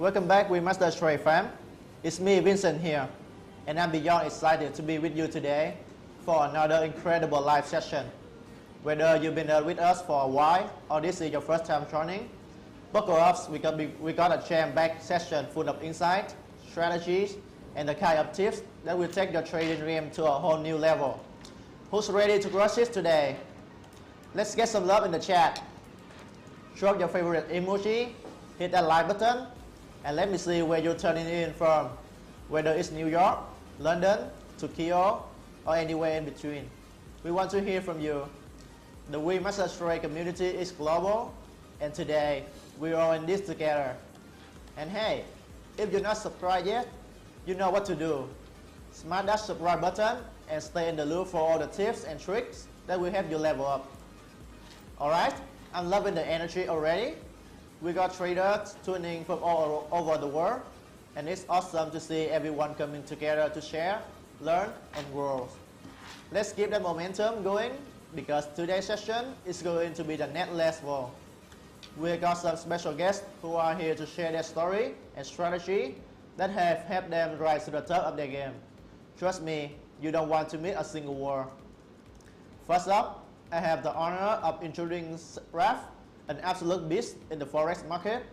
Welcome back, WeMasterTrade fam. It's me, Vincent here, and I'm beyond excited to be with you today for another incredible live session. Whether you've been with us for a while or this is your first time joining, buckle up. We got a jam-packed session full of insight, strategies, and the kind of tips that will take your trading realm to a whole new level. Who's ready to crush it today? Let's get some love in the chat. Drop your favorite emoji, hit that like button, and let me see where you're turning in from, whether it's New York, London, Tokyo, or anywhere in between. We want to hear from you. The WeMasterTrade community is global, and today we're all in this together. And hey, if you're not subscribed yet, you know what to do. Smash that subscribe button and stay in the loop for all the tips and tricks that will help you level up. Alright, I'm loving the energy already. We got traders tuning from all over the world, and it's awesome to see everyone coming together to share, learn, and grow. Let's keep that momentum going, because today's session is going to be the next level. We got some special guests who are here to share their story and strategy that have helped them rise to the top of their game. Trust me, you don't want to miss a single word. First up, I have the honor of introducing Raf, an absolute beast in the forex market.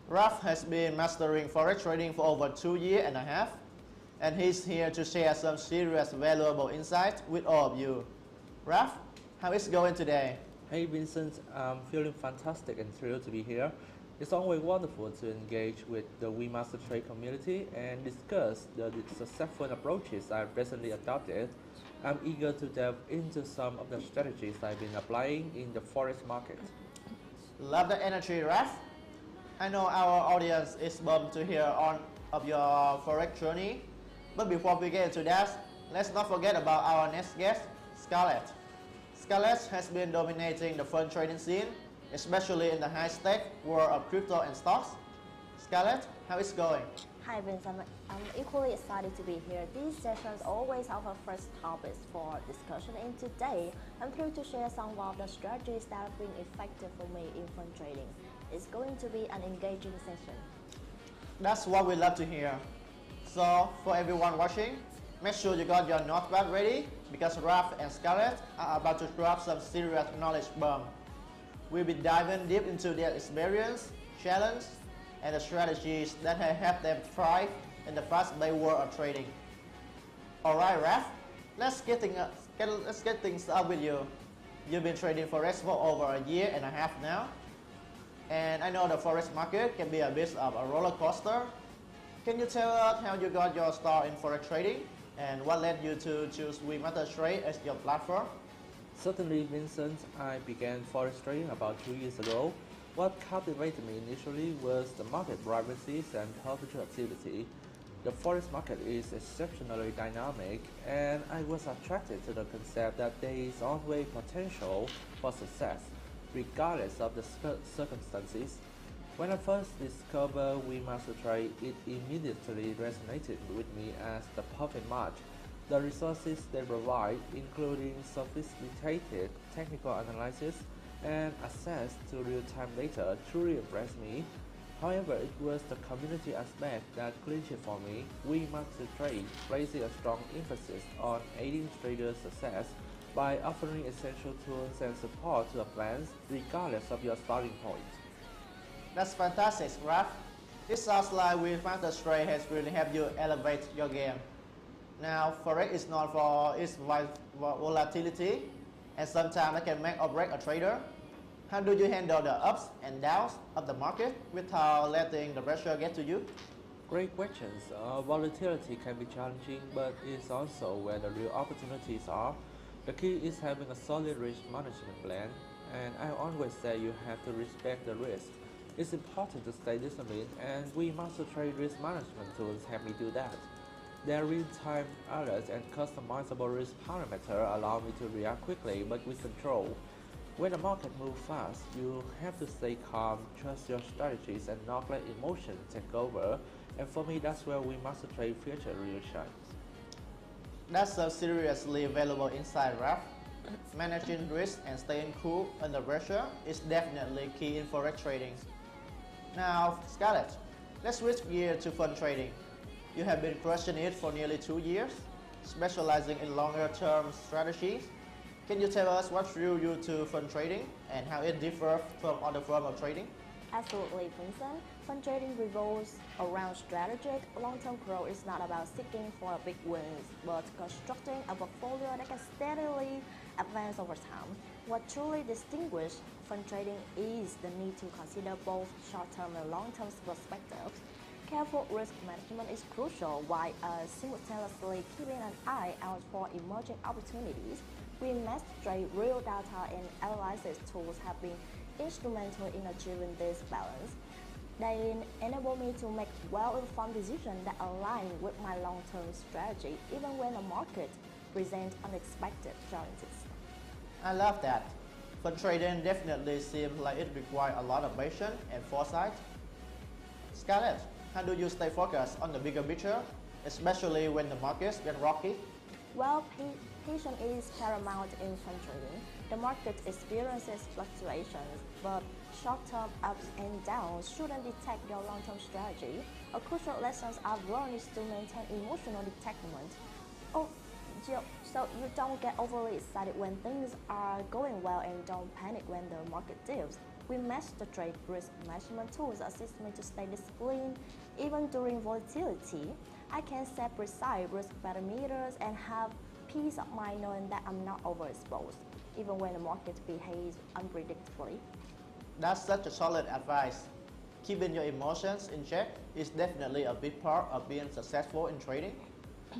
Raf has been mastering forex trading for over 2.5 years, and he's here to share some serious valuable insight with all of you. Raf, how is it going today? Hey Vincent, I'm feeling fantastic and thrilled to be here. It's always wonderful to engage with the WeMasterTrade community and discuss the successful approaches I've recently adopted. I'm eager to delve into some of the strategies I've been applying in the forex market. Love the energy, Raf. I know our audience is bummed to hear of your forex journey, but before we get into that, let's not forget about our next guest, Scarlett. Scarlett has been dominating the fund trading scene, especially in the high-stake world of crypto and stocks. Scarlett, how is it going? Hi Vincent, I'm equally excited to be here. These sessions always offer fresh topics for discussion, and today I'm thrilled to share some of the strategies that have been effective for me in fund trading. It's going to be an engaging session. That's what we love to hear. So for everyone watching, make sure you got your notepad ready, because Raf and Scarlett are about to drop some serious knowledge bomb. We'll be diving deep into their experience, challenge, and the strategies that have helped them thrive in the fast-paced world of trading. Alright Raf, let's get things up with you. You've been trading forex for over 1.5 years now, and I know the forex market can be a bit of a roller coaster. Can you tell us how you got your start in forex trading, and what led you to choose WeMasterTrade as your platform? Certainly, Vincent, I began forex trading about 2 years ago. What captivated me initially was the market vibrancies and temperature activity. The forex market is exceptionally dynamic, and I was attracted to the concept that there is always potential for success, regardless of the circumstances. When I first discovered WeMasterTrade, it immediately resonated with me as the perfect match. The resources they provide, including sophisticated technical analysis and access to real-time data, truly impressed me. However, it was the community aspect that clinched it for me. WeMasterTrade places a strong emphasis on aiding traders' success by offering essential tools and support to advance, regardless of your starting point. That's fantastic, Raf. It sounds like WeMasterTrade has really helped you elevate your game. Now, forex is known for its volatility, and sometimes it can make or break a trader. How do you handle the ups and downs of the market without letting the pressure get to you? Great questions. Volatility can be challenging, but it's also where the real opportunities are. The key is having a solid risk management plan, and I always say you have to respect the risk. It's important to stay disciplined, and WeMasterTrade risk management tools help me do that. Their real-time alerts and customizable risk parameters allow me to react quickly but with control. When the market moves fast, you have to stay calm, trust your strategies, and not let emotion take over. And for me, that's where WeMasterTrade feature really shines. That's a seriously valuable insight, Raf. Managing risk and staying cool under pressure is definitely key in forex trading. Now, Scarlett, Let's switch gears to fund trading. You have been crushing it for nearly 2 years, specializing in longer-term strategies. Can you tell us what drew you to fund trading and how it differs from other forms of trading? Absolutely, Vincent. Fund trading revolves around strategic long-term growth. It's not about seeking for a big wins, but constructing a portfolio that can steadily advance over time. What truly distinguishes fund trading is the need to consider both short-term and long-term perspectives. Careful risk management is crucial while simultaneously keeping an eye out for emerging opportunities. WeMasterTrade real data and analysis tools have been instrumental in achieving this balance. They enable me to make well-informed decisions that align with my long-term strategy, even when the market presents unexpected challenges. I love that. Fund trading definitely seems like it requires a lot of patience and foresight. Scarlett, how do you stay focused on the bigger picture, especially when the markets get rocky? Well, patience is paramount in fund trading. The market experiences fluctuations, but short-term ups and downs shouldn't dictate your long-term strategy. A crucial lesson I've learned is to maintain emotional detachment. So you don't get overly excited when things are going well and don't panic when the market dips. WeMasterTrade risk management tools assist me to stay disciplined even during volatility. I can set precise risk parameters and have peace of mind knowing that I'm not overexposed, even when the market behaves unpredictably. That's such a solid advice. Keeping your emotions in check is definitely a big part of being successful in trading.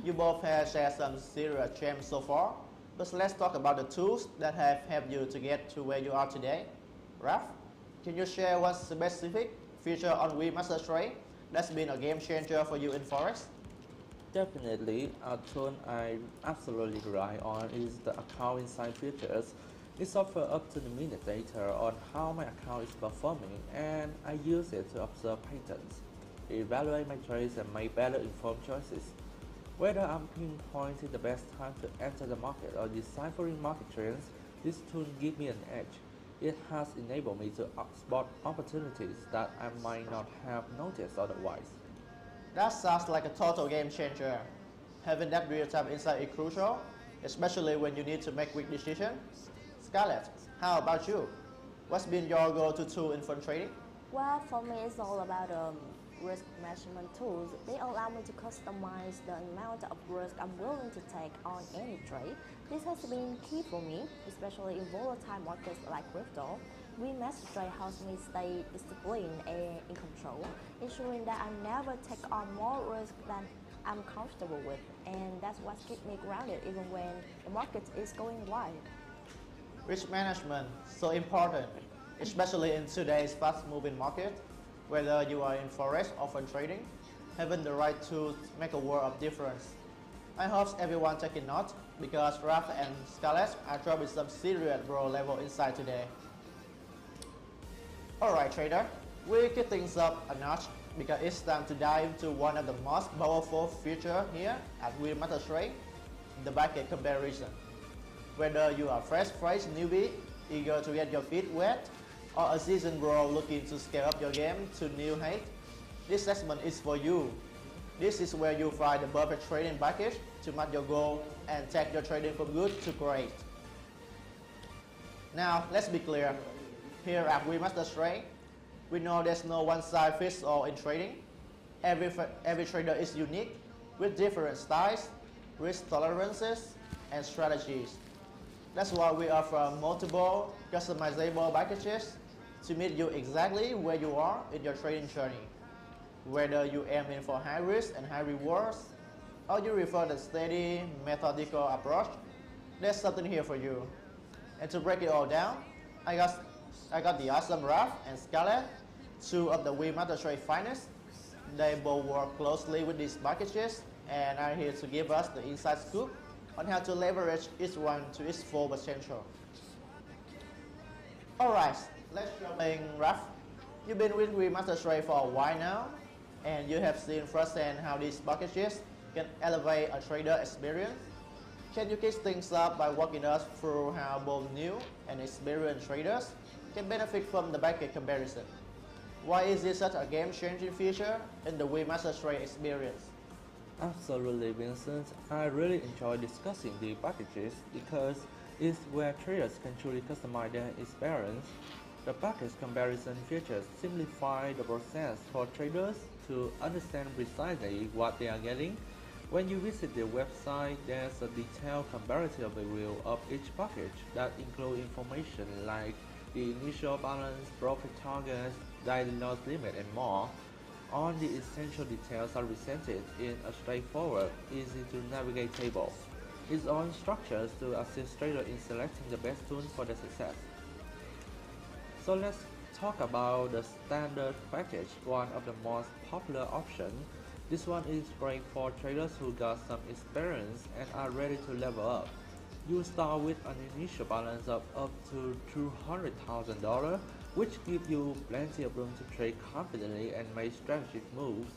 You both have shared some serious gems so far, but let's talk about the tools that have helped you to get to where you are today. Raf, can you share one specific feature on WeMasterTrade that's been a game changer for you in Forex? Definitely, a tool I absolutely rely on is the account insight features. It offers up-to-the-minute data on how my account is performing, and I use it to observe patterns, evaluate my trades, and make better informed choices. Whether I'm pinpointing the best time to enter the market or deciphering market trends, this tool gives me an edge. It has enabled me to spot opportunities that I might not have noticed otherwise. That sounds like a total game changer. Having that real-time insight is crucial, especially when you need to make quick decisions. Scarlett, how about you? What's been your go-to tool in fund trading? Well, for me, it's all about risk management tools. They allow me to customize the amount of risk I'm willing to take on any trade. This has been key for me, especially in volatile markets like crypto. WeMasterTrade helps me stay disciplined and in control, ensuring that I never take on more risk than I'm comfortable with, and that's what keeps me grounded even when the market is going wild. Risk management, so important, especially in today's fast-moving market. Whether you are in Forex or fund trading, having the right tools make a world of difference. I hope everyone taking note because Raf and Scarlett are dropping some serious bro level insight today. Alright trader, we kick things up a notch because it's time to dive into one of the most powerful features here at WeMasterTrade, the bucket comparison. Whether you are fresh newbie, eager to get your feet wet, or a seasoned bro looking to scale up your game to new height, this segment is for you. This is where you find the perfect trading package to match your goal and take your trading from good to great. Now, let's be clear. Here at WeMasterTrade, we know there's no one-size-fits-all in trading. Every trader is unique with different styles, risk tolerances, and strategies. That's why we offer multiple customizable packages to meet you exactly where you are in your trading journey. Whether you aiming for high risk and high rewards, or you prefer the steady, methodical approach, there's something here for you. And to break it all down, I got the awesome Raf and Scarlett, two of the WeMasterTrade finest. They both work closely with these packages and are here to give us the inside scoop on how to leverage each one to its full potential. Alright, let's jump in. Raf, you've been with WeMasterTrade for a while now, and you have seen firsthand how these packages can elevate a trader experience. Can you kick things up by walking us through how both new and experienced traders can benefit from the bucket comparison? Why is this such a game-changing feature in the WeMasterTrade experience? Absolutely, Vincent. I really enjoy discussing the packages because it's where traders can truly customize their experience. The package comparison features simplify the process for traders to understand precisely what they are getting. When you visit the website, there's a detailed comparative review of each package that includes information like the initial balance, profit targets, daily loss limit, and more. All the essential details are presented in a straightforward, easy to navigate table. Its own structures to assist traders in selecting the best tool for their success. So let's talk about the standard package, one of the most popular options. This one is great for traders who got some experience and are ready to level up. You start with an initial balance of up to $200,000, which gives you plenty of room to trade confidently and make strategic moves.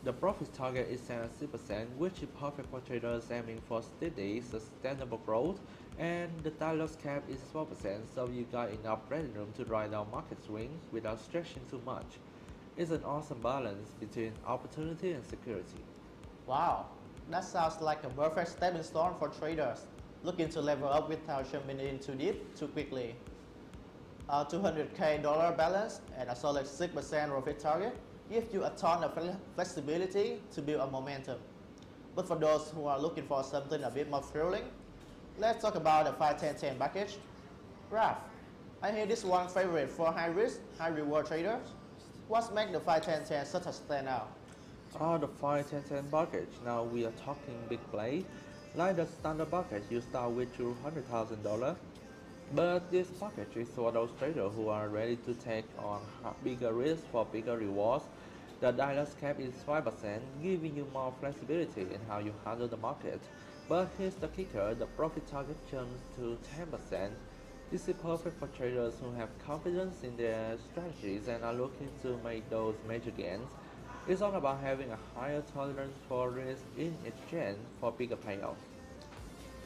The profit target is set at 6%, which is perfect for traders aiming for steady, sustainable growth, and the daily loss cap is 4%, so you got enough breathing room to ride down market swings without stretching too much. It's an awesome balance between opportunity and security. Wow, that sounds like a perfect stepping stone for traders looking to level up without jumping in too deep too quickly. A $200K balance and a solid 6% profit target gives you a ton of flexibility to build a momentum. But for those who are looking for something a bit more thrilling, let's talk about the 5-10-10 package. Raf, I hear this one favorite for high risk, high reward traders. What makes the 5-10-10 such a standout? The 5-10-10 package, now we are talking big play. Like the standard package, you start with $200,000. But this package is for those traders who are ready to take on bigger risks for bigger rewards. The daily loss cap is 5%, giving you more flexibility in how you handle the market. But here's the kicker, the profit target jumps to 10%. This is perfect for traders who have confidence in their strategies and are looking to make those major gains. It's all about having a higher tolerance for risk in exchange for bigger payouts.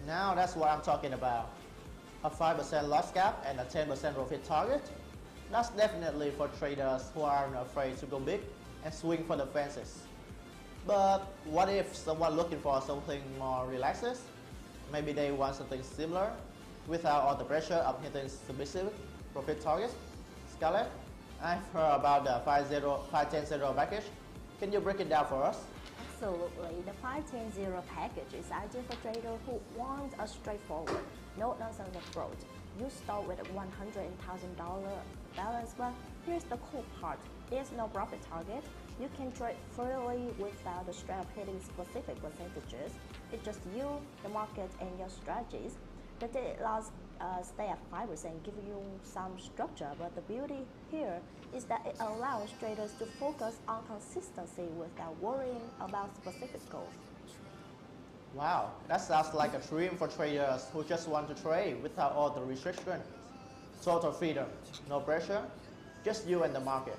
Now that's what I'm talking about. A 5% loss cap and a 10% profit target. That's definitely for traders who aren't afraid to go big and swing for the fences. But what if someone looking for something more relaxed? Maybe they want something similar without all the pressure of hitting specific profit targets. Scarlett, I've heard about the 5-10-0 package. Can you break it down for us? Absolutely. The 5-10-0 package is ideal for traders who want a straightforward, no-nonsense approach. You start with a $100,000 balance, but here's the cool part. There's no profit target. You can trade freely without the stress of hitting specific percentages. It's just you, the market, and your strategies. The daily loss stay at 5%, giving you some structure, but the beauty here is that it allows traders to focus on consistency without worrying about specific goals. Wow, that sounds like a dream for traders who just want to trade without all the restrictions. Total freedom, no pressure, just you and the market.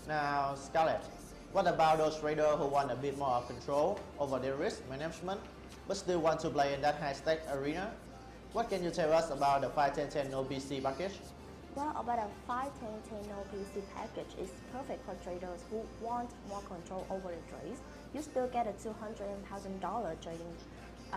Now, Scarlett, what about those traders who want a bit more control over their risk management but still want to play in that high-stake arena? What can you tell us about the 5-10-10 no PC package? Well, about a 5-10-10 no PC package is perfect for traders who want more control over the trades. You still get a $200,000 trading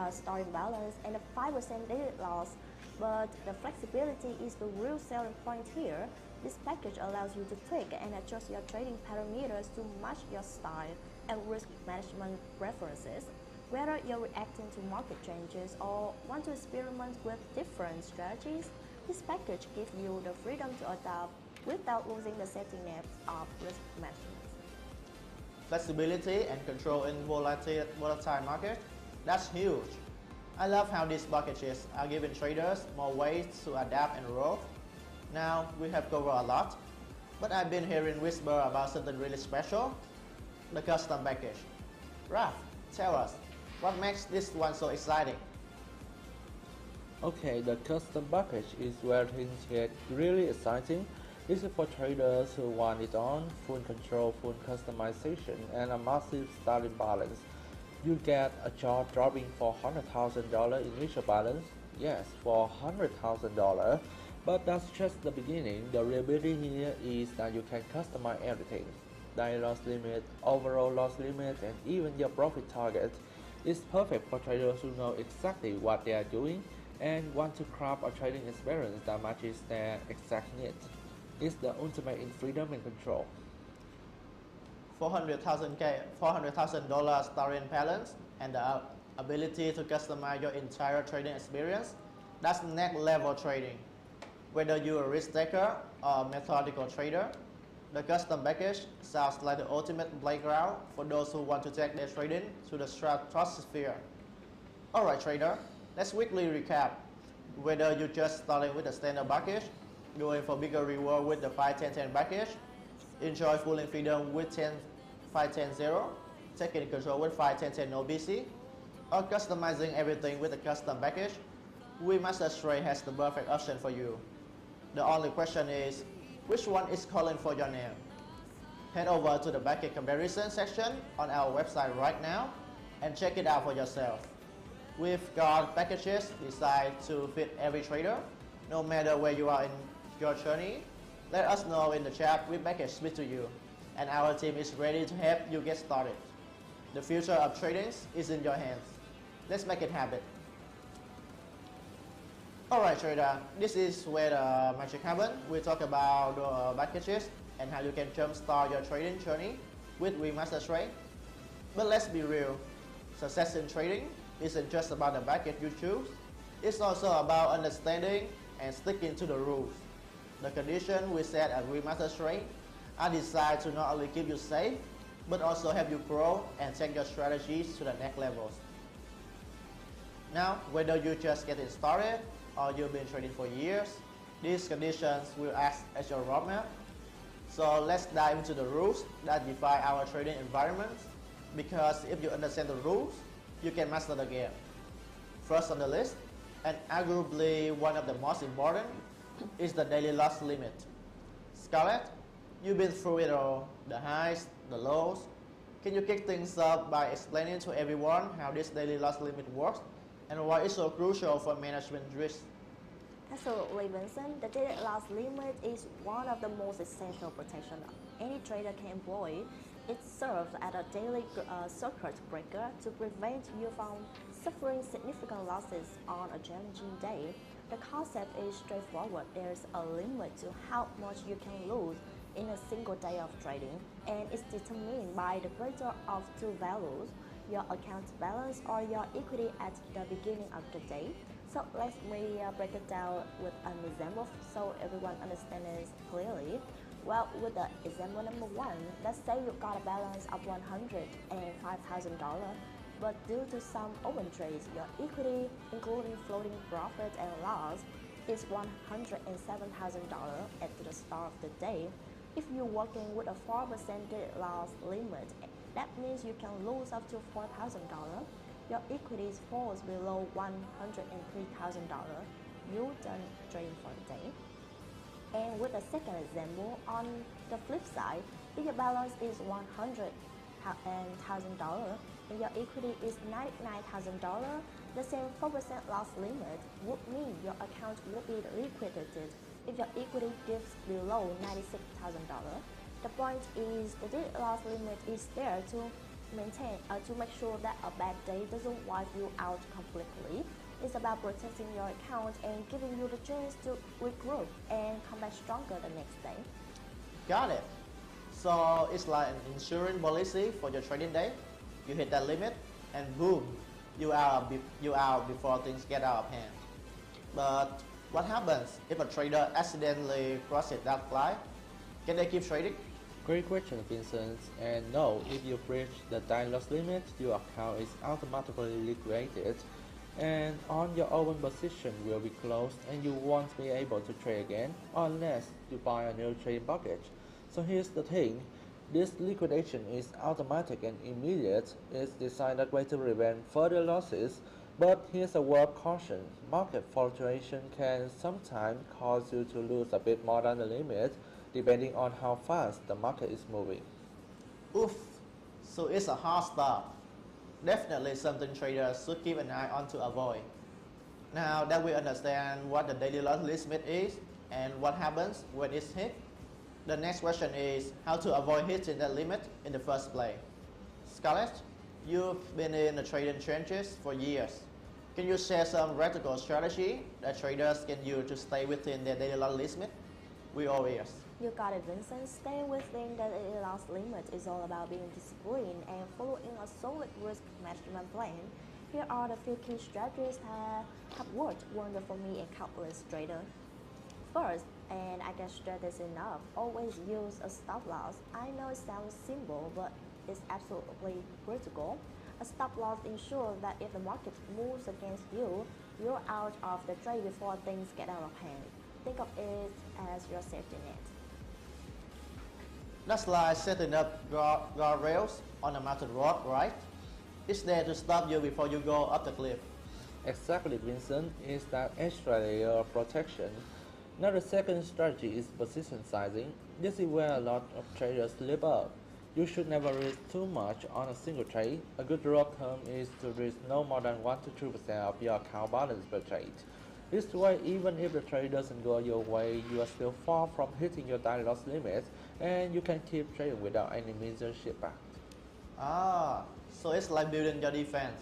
starting balance and a 5% daily loss, but the flexibility is the real selling point here. This package allows you to tweak and adjust your trading parameters to match your style and risk management preferences. Whether you're reacting to market changes or want to experiment with different strategies, this package gives you the freedom to adapt without losing the safety net of risk management. Flexibility and control in volatile market, that's huge. I love how these packages are giving traders more ways to adapt and roll. Now, we have covered a lot, but I've been hearing whisper about something really special, the custom package. Raf, tell us, what makes this one so exciting? Okay, the custom package is where things get really exciting. This is for traders who want it on, full control, full customization, and a massive starting balance. You get a jaw-dropping $400,000 initial balance. Yes, for $100,000. But that's just the beginning. The real beauty here is that you can customize everything. Daily loss limit, overall loss limit, and even your profit target. It's perfect for traders who know exactly what they are doing and want to craft a trading experience that matches their exact needs. It's the ultimate in freedom and control. $400,000 starting balance and the ability to customize your entire trading experience. That's next level trading. Whether you're a risk taker or a methodical trader, the custom package sounds like the ultimate playground for those who want to take their trading to the stratosphere. Alright trader, let's quickly recap. Whether you're just starting with the standard package, going for bigger reward with the 5-10-10 package, enjoy full freedom with 5-10-0, taking control with 5-10-10 no BC, or customizing everything with a custom package, WeMasterTrade has the perfect option for you. The only question is, which one is calling for your name? Head over to the package comparison section on our website right now and check it out for yourself. We've got packages designed to fit every trader, no matter where you are in your journey. Let us know in the chat which package fits to you, and our team is ready to help you get started. The future of trading is in your hands. Let's make it happen. Alright trader, this is where the magic happens. We talk about the packages and how you can jumpstart your trading journey with WeMasterTrade. But let's be real, success in trading isn't just about the package you choose. It's also about understanding and sticking to the rules. The conditions we set at WeMasterTrade are designed to not only keep you safe, but also help you grow and take your strategies to the next levels. Now, whether you're just getting started or you've been trading for years, these conditions will act as your roadmap. So let's dive into the rules that define our trading environment, because if you understand the rules, you can master the game. First on the list, and arguably one of the most important, is the daily loss limit. Scarlett, you've been through it all, the highs, the lows. Can you kick things up by explaining to everyone how this daily loss limit works and why it's so crucial for management risk? Absolutely, Vincent. The daily loss limit is one of the most essential protections any trader can employ. It serves as a daily circuit breaker to prevent you from suffering significant losses on a challenging day. The concept is straightforward. There's a limit to how much you can lose in a single day of trading, and it's determined by the greater of two values, your account balance or your equity at the beginning of the day. So let me break it down with an example so everyone understands clearly. Well, with the example number one, let's say you got a balance of $105,000, but due to some open trades, your equity, including floating profit and loss, is $107,000 at the start of the day. If you're working with a 4% loss limit, that means you can lose up to $4,000. Your equity falls below $103,000. You done trading for the day. And with the second example, on the flip side, if your balance is $100,000 and your equity is $99,000, the same 4% loss limit would mean your account would be liquidated if your equity dips below $96,000. The point is the daily loss limit is there to make sure that a bad day doesn't wipe you out completely. It's about protecting your account and giving you the chance to regroup and come back stronger the next day. Got it. So it's like an insurance policy for your trading day. You hit that limit and boom, you out before things get out of hand. But what happens if a trader accidentally crosses that line? Can they keep trading? Great question, Vincent. And no, if you breach the daily loss limit, your account is automatically liquidated, and on your open position will be closed, and you won't be able to trade again unless you buy a new trading package. So here's the thing. This liquidation is automatic and immediate. It's designed that way to prevent further losses. But here's a word of caution. Market fluctuation can sometimes cause you to lose a bit more than the limit, depending on how fast the market is moving. Oof, so it's a hard stop. Definitely something traders should keep an eye on to avoid. Now that we understand what the daily loss limit is, and what happens when it's hit. The next question is how to avoid hitting that limit in the first place. Scarlett, you've been in the trading trenches for years. Can you share some practical strategy that traders can use to stay within their daily loss limit? We all ears. You got it, Vincent. Staying within the daily loss limit is all about being disciplined and following a solid risk management plan. Here are the few key strategies that have worked wonder for me and countless traders. First, and I guess straight is enough, always use a stop loss. I know it sounds simple, but it's absolutely critical. A stop loss ensures that if the market moves against you, you're out of the trade before things get out of hand. Think of it as your safety net. That's like setting up guardrails on a mountain road, right? It's there to stop you before you go up the cliff. Exactly, Vincent, is that extra layer of protection. Now the second strategy is position sizing. This is where a lot of traders slip up. You should never risk too much on a single trade. A good rule of thumb is to risk no more than 1 to 2% of your account balance per trade. This way, even if the trade doesn't go your way, you are still far from hitting your daily loss limit, and you can keep trading without any major setback. Ah, so it's like building your defense.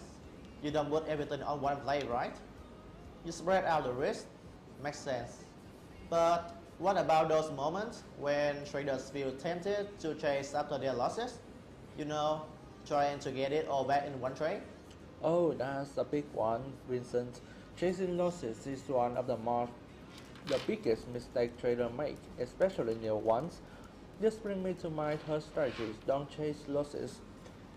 You don't put everything on one play, right? You spread out the risk. Makes sense. But what about those moments when traders feel tempted to chase after their losses? You know, trying to get it all back in one trade? Oh, that's a big one, Vincent. Chasing losses is one of the biggest mistake traders make, especially new ones. This brings me to my third strategy: don't chase losses.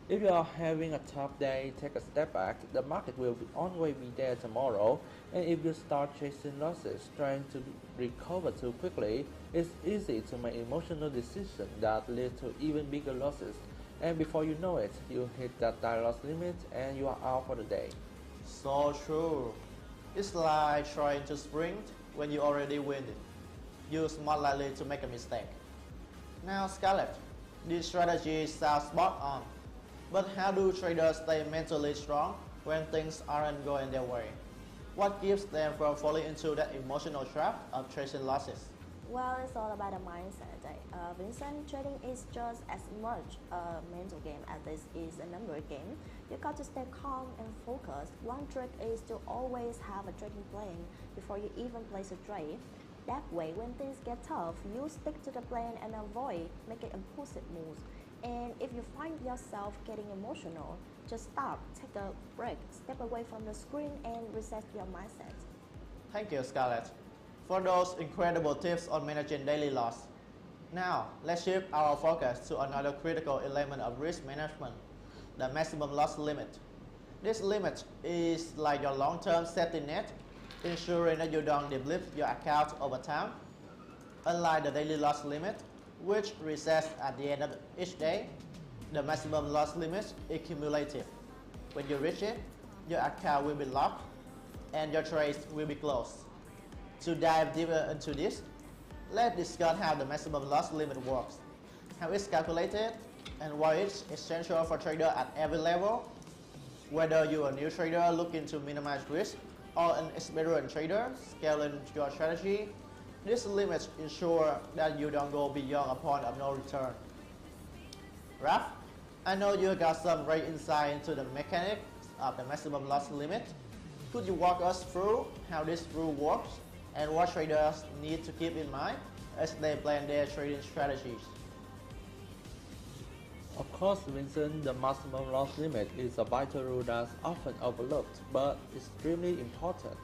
If you are having a tough day, take a step back. The market will always be there tomorrow, and if you start chasing losses, trying to recover too quickly, it's easy to make emotional decisions that lead to even bigger losses. And before you know it, you hit that daily loss limit and you are out for the day. So true. It's like trying to sprint when you already win it. You're more likely to make a mistake. Now, Scarlett, this strategy sounds spot on. But how do traders stay mentally strong when things aren't going their way? What keeps them from falling into that emotional trap of chasing losses? Well, it's all about a mindset. Vincent, trading is just as much a mental game as this is a number game. You got to stay calm and focused. One trick is to always have a trading plan before you even place a trade. That way, when things get tough, you stick to the plan and avoid making impulsive moves. And if you find yourself getting emotional, just stop, take a break, step away from the screen and reset your mindset. Thank you, Scarlett, for those incredible tips on managing daily loss. Now, let's shift our focus to another critical element of risk management, the maximum loss limit. This limit is like your long-term safety net, ensuring that you don't deplete your account over time. Unlike the daily loss limit, which resets at the end of each day, the maximum loss limit is cumulative. When you reach it, your account will be locked and your trades will be closed. To dive deeper into this, let's discuss how the maximum loss limit works, how it's calculated, and why it's essential for traders at every level. Whether you're a new trader looking to minimize risk or an experienced trader scaling your strategy, these limits ensure that you don't go beyond a point of no return. Raf, I know you got some great insight into the mechanics of the maximum loss limit. Could you walk us through how this rule works and what traders need to keep in mind as they plan their trading strategies? Of course, Vincent, the maximum loss limit is a vital rule that's often overlooked, but extremely important.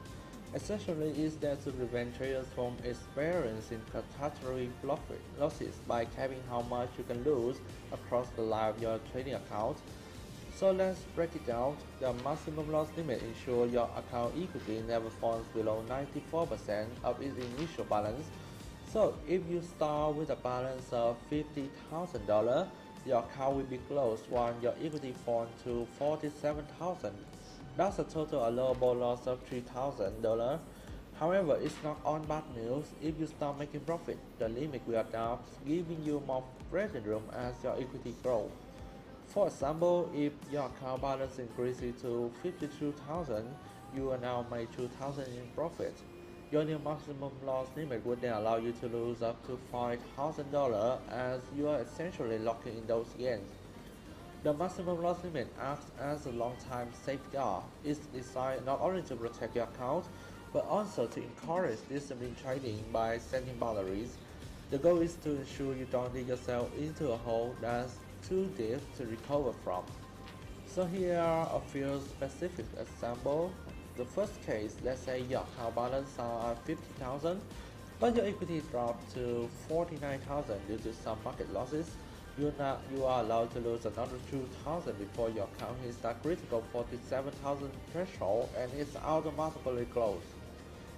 Essentially, it's there to prevent traders from experiencing catastrophic losses by capping how much you can lose across the life of your trading account. So let's break it down. The maximum loss limit ensures your account equity never falls below 94% of its initial balance. So if you start with a balance of $50,000, your account will be closed while your equity falls to $47,000. That's a total allowable loss of $3,000. However, it's not all bad news. If you start making profit, the limit will adapt, giving you more breathing room as your equity grows. For example, if your account balance increases to $52,000, you will now make $2,000 in profit. Your new maximum loss limit would then allow you to lose up to $5,000 as you are essentially locking in those gains. The maximum loss limit acts as a long-time safeguard. It's designed not only to protect your account, but also to encourage disciplined trading by setting boundaries. The goal is to ensure you don't dig yourself into a hole that's too deep to recover from. So here are a few specific examples. The first case, let's say your account balance are at 50,000, but your equity dropped to 49,000 due to some market losses. You are allowed to lose another 2,000 before your account hits that critical 47,000 threshold and is automatically closed.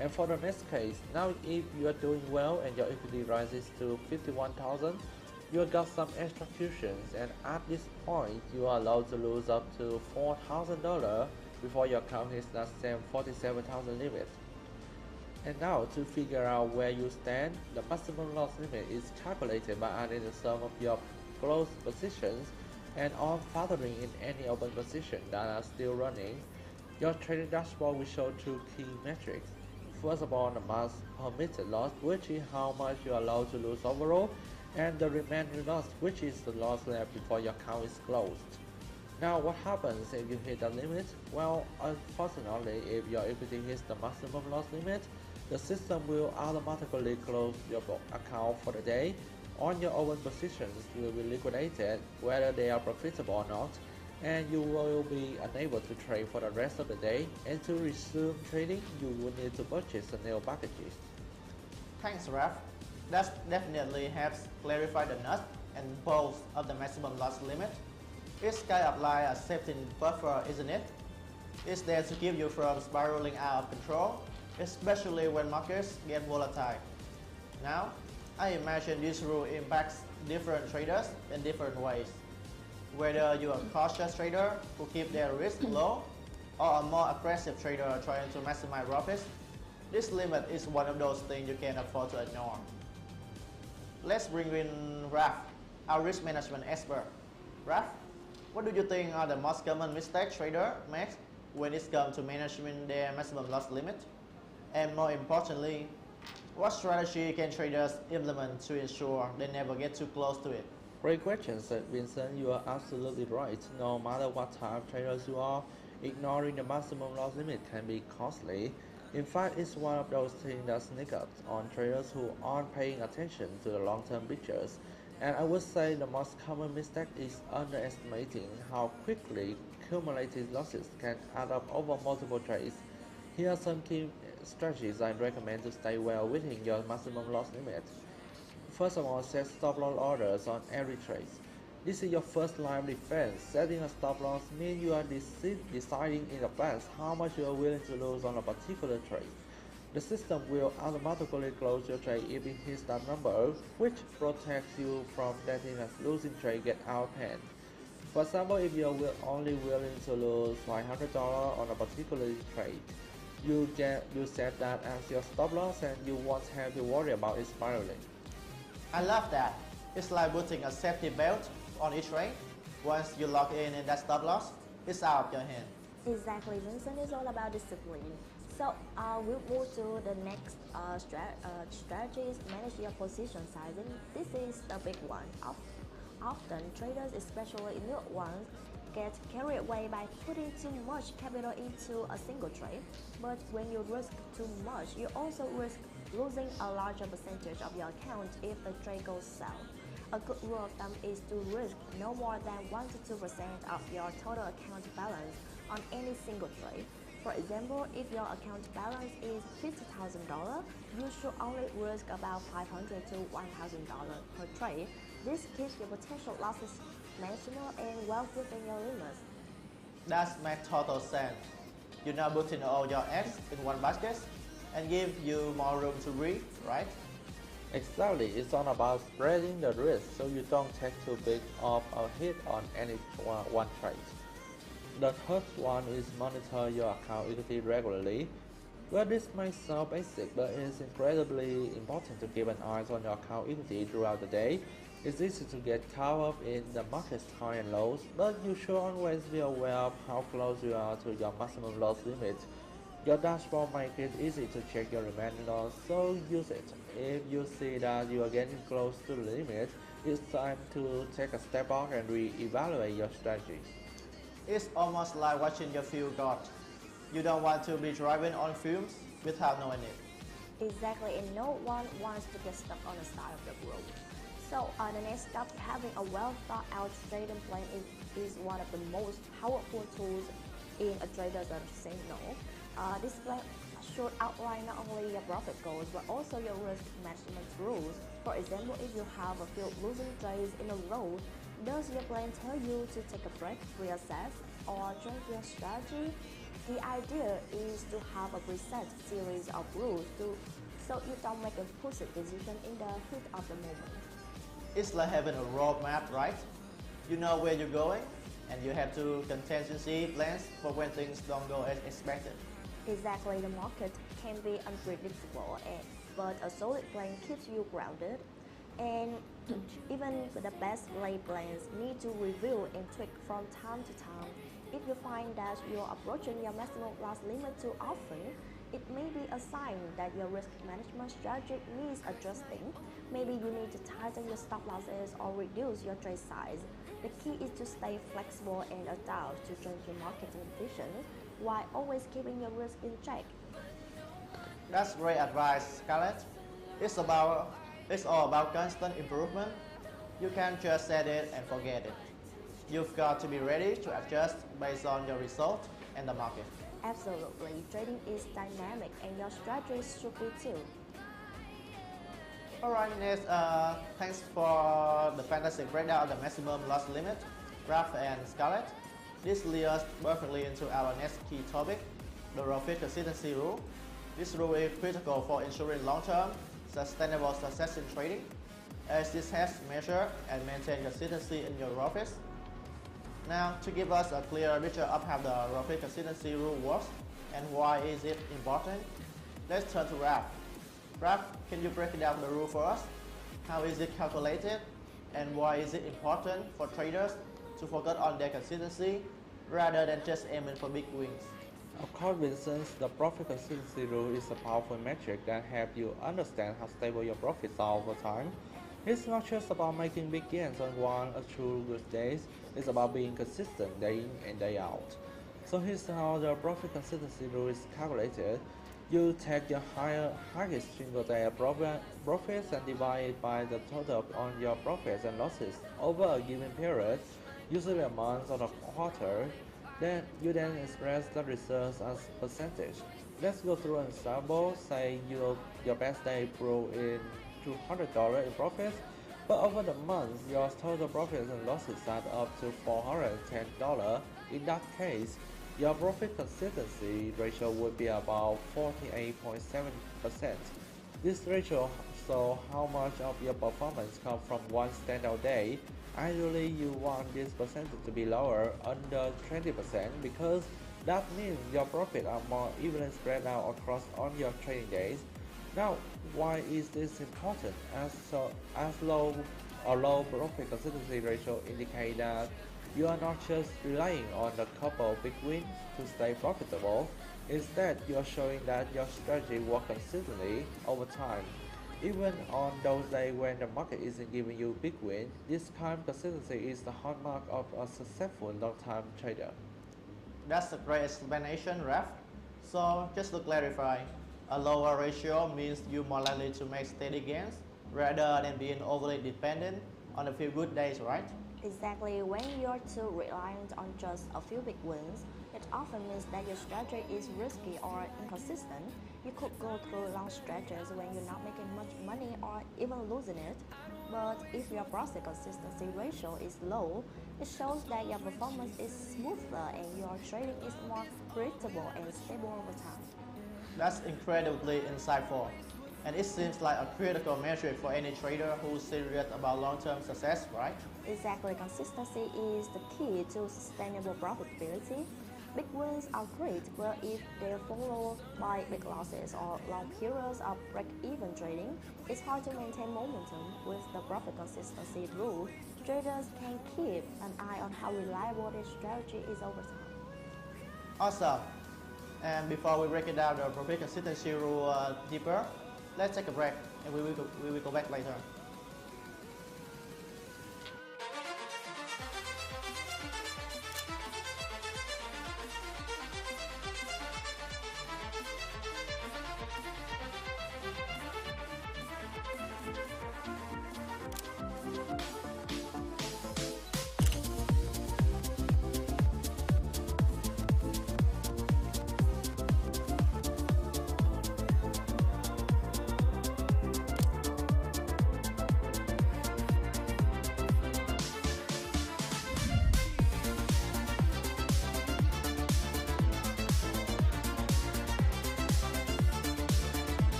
And for the next case, now if you are doing well and your equity rises to 51,000, you got some extra cushions, and at this point you are allowed to lose up to $4,000 before your account hits that same 47,000 limit. And now to figure out where you stand, the maximum loss limit is calculated by adding the sum of your closed positions and on factoring in any open positions that are still running. Your trading dashboard will show two key metrics. First of all, the max permitted loss, which is how much you are allowed to lose overall, and the remaining loss, which is the loss left before your account is closed. Now what happens if you hit the limit? Well, unfortunately, if your equity hits the maximum loss limit, the system will automatically close your account for the day. All your open positions will be liquidated, whether they are profitable or not, and you will be unable to trade for the rest of the day. And to resume trading, you will need to purchase a new packages. Thanks, Raf. That definitely helps clarify the nuts and bolts of the maximum loss limit. It's kind of like a safety buffer, isn't it? It's there to keep you from spiraling out of control, especially when markets get volatile. Now, I imagine this rule impacts different traders in different ways. Whether you're a cautious trader who keep their risk low, or a more aggressive trader trying to maximize profits, this limit is one of those things you can't afford to ignore. Let's bring in Raf, our risk management expert. Raf, what do you think are the most common mistakes traders make when it comes to managing their maximum loss limit? And more importantly, what strategy can traders implement to ensure they never get too close to it? Great question, Vincent. You are absolutely right. No matter what type of traders you are, ignoring the maximum loss limit can be costly. In fact, it's one of those things that sneak up on traders who aren't paying attention to the long-term pictures. And I would say the most common mistake is underestimating how quickly cumulative losses can add up over multiple trades. Here are some key strategies I recommend to stay well within your maximum loss limit. First of all, set stop loss orders on every trade. This is your first line of defense. Setting a stop loss means you are deciding in advance how much you are willing to lose on a particular trade. The system will automatically close your trade if it hits that number, which protects you from letting a losing trade get out of hand. For example, if you are only willing to lose $500 on a particular trade, you set that as your stop loss and you won't have to worry about it spiraling. I love that. It's like putting a safety belt on each trade. Once you lock in that stop loss, it's out of your hand. Exactly, Vincent is all about discipline. So we'll move to the next strategies, manage your position sizing. This is the big one. Often traders, especially new ones, get carried away by putting too much capital into a single trade. But when you risk too much, you also risk losing a larger percentage of your account if the trade goes south. A good rule of thumb is to risk no more than 1 to 2% of your total account balance on any single trade. For example, if your account balance is $50,000, you should only risk about $500 to $1,000 per trade. This keeps your potential losses manageable and well within your limits. That makes total sense. You're not putting all your eggs in one basket and give you more room to breathe, right? Exactly, it's all about spreading the risk so you don't take too big of a hit on any one trade. The third one is monitor your account equity regularly. Well, this might sound basic, but it's incredibly important to keep an eye on your account equity throughout the day. It's easy to get caught up in the market's highs and lows, but you should always be aware of how close you are to your maximum loss limit. Your dashboard makes it easy to check your remaining loss, so use it. If you see that you are getting close to the limit, it's time to take a step back and re-evaluate your strategy. It's almost like watching your field guard. You don't want to be driving on fumes without knowing it. Exactly, and no one wants to get stuck on the side of the road. So the next step, having a well thought out trading plan is one of the most powerful tools in a trader's arsenal. This plan should outline not only your profit goals but also your risk management rules. For example, if you have a few losing trades in a row, does your plan tell you to take a break, reassess, or change your strategy? The idea is to have a preset series of rules so you don't make a impulsive decision in the heat of the moment. It's like having a roadmap, right? You know where you're going, and you have to contingency plans for when things don't go as expected. Exactly, the market can be unpredictable, but a solid plan keeps you grounded. And even the best laid plans need to review and tweak from time to time. If you find that you're approaching your maximum loss limit too often, it may be a sign that your risk management strategy needs adjusting. Maybe you need to tighten your stop losses or reduce your trade size. The key is to stay flexible and adapt to changing market conditions while always keeping your risk in check. That's great advice, Scarlett. It's all about constant improvement. You can't just set it and forget it. You've got to be ready to adjust based on your result and the market. Absolutely, trading is dynamic and your strategies should be too. Alright, next, thanks for the fantastic breakdown of the maximum loss limit, Ralph and Scarlett. This leads us perfectly into our next key topic, the profit consistency rule. This rule is critical for ensuring long-term, sustainable success in trading, as this helps measure and maintain consistency in your profits. Now, to give us a clear picture of how the profit consistency rule works and why is it important, let's turn to Ralph. Ralph, can you break down the rule for us? How is it calculated and why is it important for traders to focus on their consistency rather than just aiming for big wins? Of course, Vincent, the profit consistency rule is a powerful metric that helps you understand how stable your profits are over time. It's not just about making big gains on one or two good days, it's about being consistent day in and day out. So here's how the profit consistency rule is calculated. You take your highest single day profits and divide it by the total on your profits and losses over a given period, usually a month or a quarter. Then you express the results as percentage. Let's go through an example. Say your best day brought in $200 in profits, but over the month your total profits and losses add up to $410. In that case, your profit consistency ratio would be about 48.7%. This ratio shows how much of your performance comes from one standout day. Ideally, you want this percentage to be lower, under 20%, because that means your profits are more evenly spread out across all your trading days. Now, why is this important? As low profit consistency ratio indicate that you are not just relying on a couple of big wins to stay profitable. Instead, you are showing that your strategy works consistently over time. Even on those days when the market isn't giving you big wins, this kind of consistency is the hallmark of a successful long-term trader. That's a great explanation, Ralph. So, just to clarify, a lower ratio means you're more likely to make steady gains rather than being overly dependent on a few good days, right? Exactly, when you're too reliant on just a few big wins, it often means that your strategy is risky or inconsistent. You could go through long stretches when you're not making much money or even losing it. But if your profit consistency ratio is low, it shows that your performance is smoother and your trading is more predictable and stable over time. That's incredibly insightful. And it seems like a critical metric for any trader who's serious about long-term success, right? Exactly, consistency is the key to sustainable profitability. Big wins are great, but if they're followed by big losses or long periods of break-even trading, it's hard to maintain momentum. With the profit consistency rule, traders can keep an eye on how reliable their strategy is over time. Awesome. And before we break it down the profit consistency rule deeper, let's take a break and we will go back later.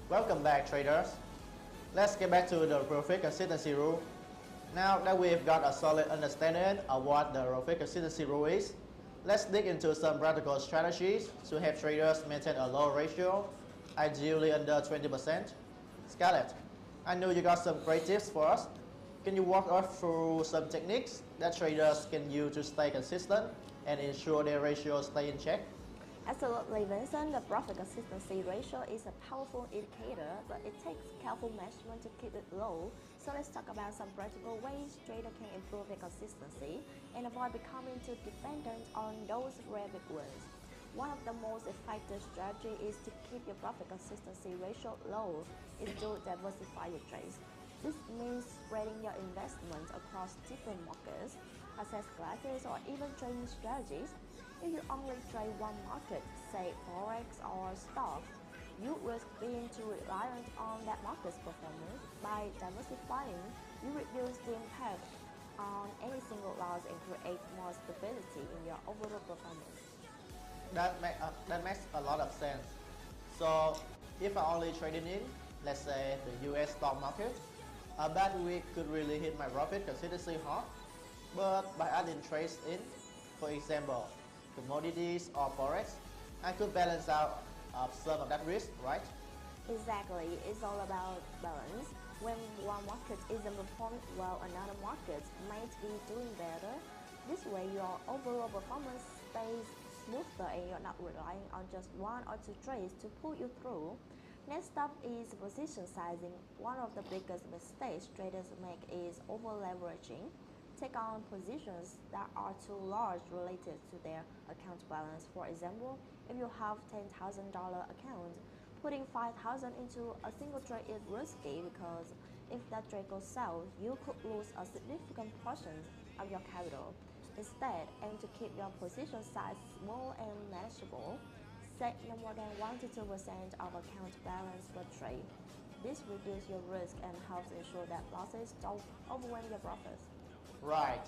Welcome back, traders. Let's get back to the profit consistency rule. Now that we've got a solid understanding of what the profit consistency rule is, let's dig into some practical strategies to help traders maintain a low ratio, ideally under 20%. Scarlett, I know you got some great tips for us. Can you walk us through some techniques that traders can use to stay consistent and ensure their ratios stay in check? Absolutely, Vincent. The profit consistency ratio is a powerful indicator, but it takes careful measurement to keep it low. So let's talk about some practical ways traders can improve their consistency and avoid becoming too dependent on those rare big wins. One of the most effective strategies is to keep your profit consistency ratio low is to diversify your trades. This means spreading your investments across different markets, asset classes, or even trading strategies. If you only trade one market, say forex or stocks, you risk being too reliant on that market's performance. By diversifying, you reduce the impact on any single loss and create more stability in your overall performance. That makes a lot of sense. So if I only traded in, let's say, the US stock market, a bad week could really hit my profit consistency hard. But by adding trades in, for example, commodities or forex, I could balance out some of that risk, right? Exactly, it's all about balance. When one market isn't performing well, another market might be doing better. This way, your overall performance stays smoother and you're not relying on just one or two trades to pull you through. Next up is position sizing. One of the biggest mistakes traders make is over leveraging. Take on positions that are too large related to their account balance. For example, if you have $10,000 account, putting 5,000 into a single trade is risky because if that trade goes south, you could lose a significant portion of your capital. Instead, aim to keep your position size small and manageable. Set no more than 1 to 2% of account balance per trade. This reduces your risk and helps ensure that losses don't overwhelm your profits. Right.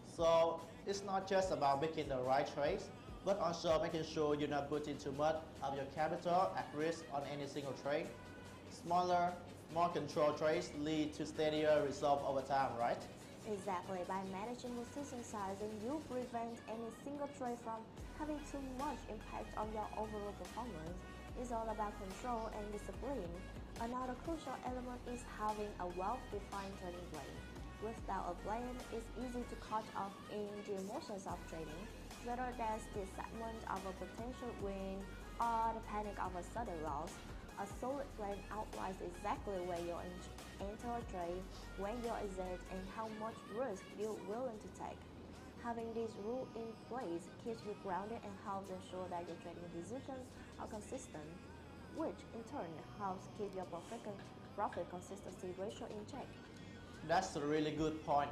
So it's not just about making the right trades, but also making sure you're not putting too much of your capital at risk on any single trade. Smaller, more controlled trades lead to steadier results over time, right? Exactly. By managing position sizing, you prevent any single trade from having too much impact on your overall performance. It's all about control and discipline. Another crucial element is having a well-defined trading plan. Without a plan, it's easy to caught up in the emotions of trading, whether that's the excitement of a potential win or the panic of a sudden loss. A solid plan outlines exactly where you enter a trade, when you exit, and how much risk you're willing to take. Having this rule in place keeps you grounded and helps ensure that your trading decisions are consistent, which in turn helps keep your profit consistency ratio in check. That's a really good point.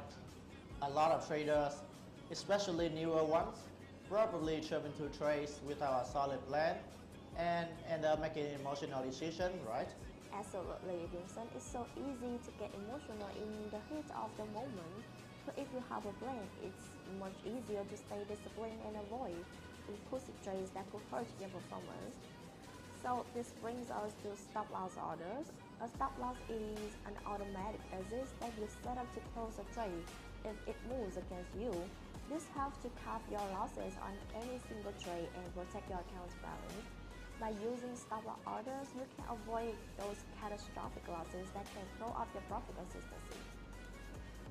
A lot of traders, especially newer ones, probably jump into trades without a solid plan and end up making an emotional decision, right? Absolutely, Vincent. It's so easy to get emotional in the heat of the moment, but if you have a plan, it's much easier to stay disciplined and avoid impulsive trades that could hurt your performance. So this brings us to stop loss orders. A stop loss is an automatic exit that you set up to close a trade if it moves against you. This helps to cap your losses on any single trade and protect your account balance. By using stop loss orders, you can avoid those catastrophic losses that can throw off your profit consistency.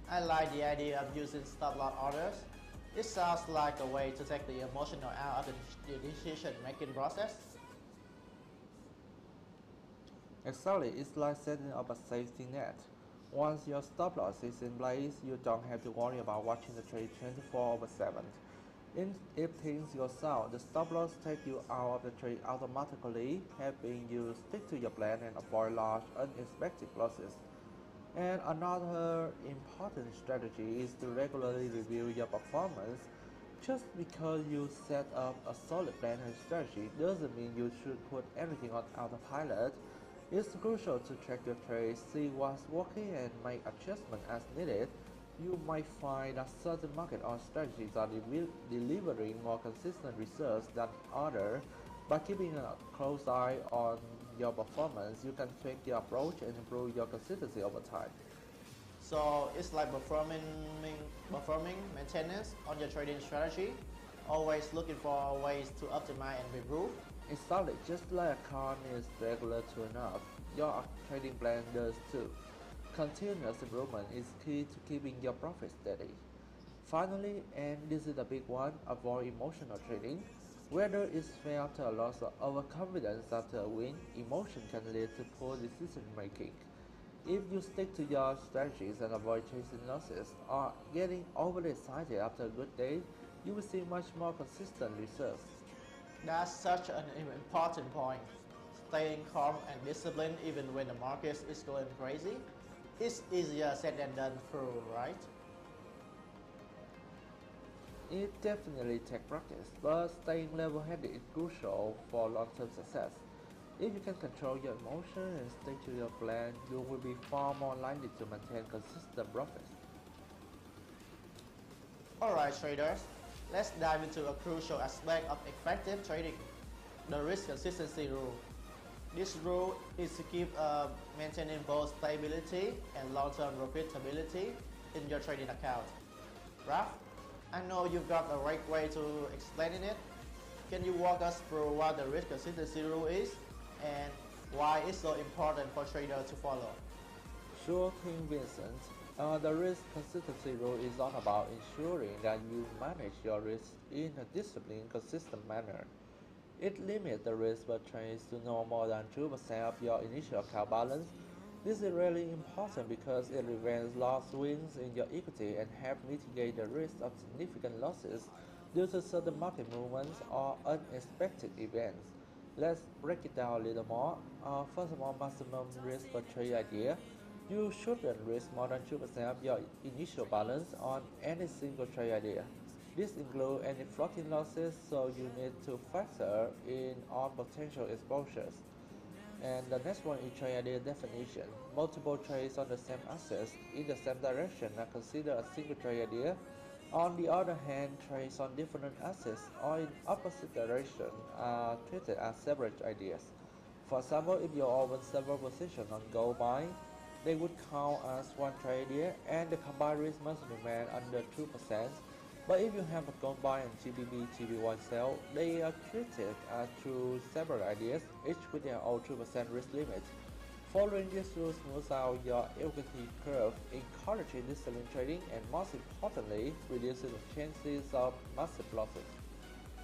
I like the idea of using stop loss orders. It sounds like a way to take the emotional out of the decision-making process. Exactly, it's like setting up a safety net. Once your stop loss is in place, you don't have to worry about watching the trade 24/7. If things go south, the stop loss takes you out of the trade automatically, helping you stick to your plan and avoid large unexpected losses. And another important strategy is to regularly review your performance. Just because you set up a solid plan and strategy doesn't mean you should put everything on autopilot. It's crucial to track your trades, see what's working, and make adjustments as needed. You might find that certain market or strategies are delivering more consistent results than others. By keeping a close eye on your performance, you can tweak your approach and improve your consistency over time. So it's like performing maintenance on your trading strategy, always looking for ways to optimize and improve. Exactly, just like a car needs regular tune-up, your trading plan does too. Continuous improvement is key to keeping your profit steady. Finally, and this is the big one, avoid emotional trading. Whether it's fear after a loss or overconfidence after a win, emotion can lead to poor decision making. If you stick to your strategies and avoid chasing losses or getting overly excited after a good day, you will see much more consistent results. That's such an important point. Staying calm and disciplined even when the market is going crazy. It's easier said than done through, right? It definitely takes practice, but staying level-headed is crucial for long-term success. If you can control your emotions and stick to your plan, you will be far more likely to maintain consistent profits. Alright traders, let's dive into a crucial aspect of effective trading, the risk consistency rule. This rule is to keep maintaining both stability and long-term profitability in your trading account. Raf, I know you've got a right way to explaining it. Can you walk us through what the risk consistency rule is and why it's so important for traders to follow? Sure thing, Vincent. The risk consistency rule is all about ensuring that you manage your risk in a disciplined, consistent manner. It limits the risk per trade to no more than 2% of your initial account balance. This is really important because it prevents loss wins in your equity and helps mitigate the risk of significant losses due to sudden market movements or unexpected events. Let's break it down a little more. First of all, maximum risk per trade idea. You shouldn't risk more than 2% of your initial balance on any single trade idea. This includes any floating losses, so you need to factor in all potential exposures. And the next one is trade idea definition. Multiple trades on the same assets in the same direction are considered a single trade idea. On the other hand, trades on different assets or in opposite direction are treated as separate ideas. For example, if you own several positions on gold buying, they would count as one trade idea and the combined risk must remain under 2%. But if you have a gold buy and GBP/GBY sell, they are treated as two separate ideas, each with their own 2% risk limit. Following this rule smooths out your equity curve, encouraging disciplined trading, and most importantly, reducing the chances of massive losses.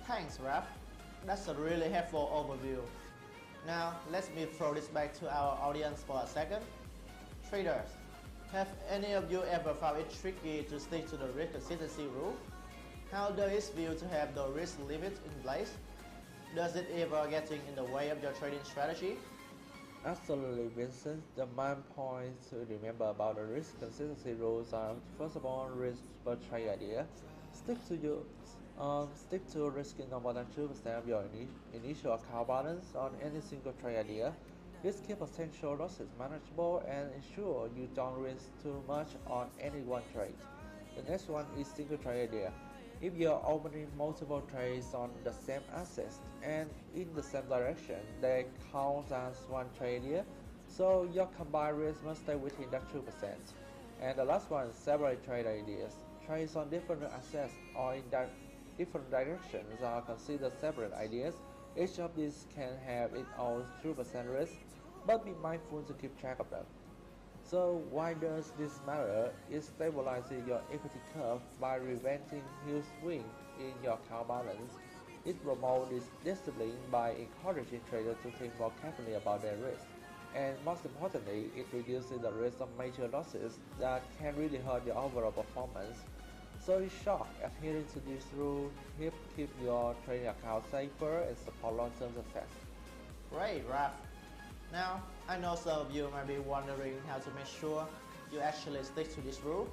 Thanks, Raf. That's a really helpful overview. Now, let me throw this back to our audience for a second. Traders, have any of you ever found it tricky to stick to the risk consistency rule? How does it feel to have the risk limits in place? Does it ever get in the way of your trading strategy? Absolutely, Vincent. The main points to remember about the risk consistency rules are: first of all, risk per trade idea. Stick to risking no more than 2% of your initial account balance on any single trade idea. This keeps potential losses manageable and ensure you don't risk too much on any one trade. The next one is single trade idea. If you're opening multiple trades on the same assets and in the same direction, they count as one trade idea, so your combined risk must stay within that 2%. And the last one is separate trade ideas. Trades on different assets or in different directions are considered separate ideas. Each of these can have its own 2% risk, but be mindful to keep track of them. So why does this matter? It stabilizes your equity curve by preventing huge swings in your account balance. It promotes this discipline by encouraging traders to think more carefully about their risk. And most importantly, it reduces the risk of major losses that can really hurt your overall performance. So in short, adhering to this rule helps keep your trading account safer and support long-term success. Great, Raf. Now, I know some of you might be wondering how to make sure you actually stick to this rule.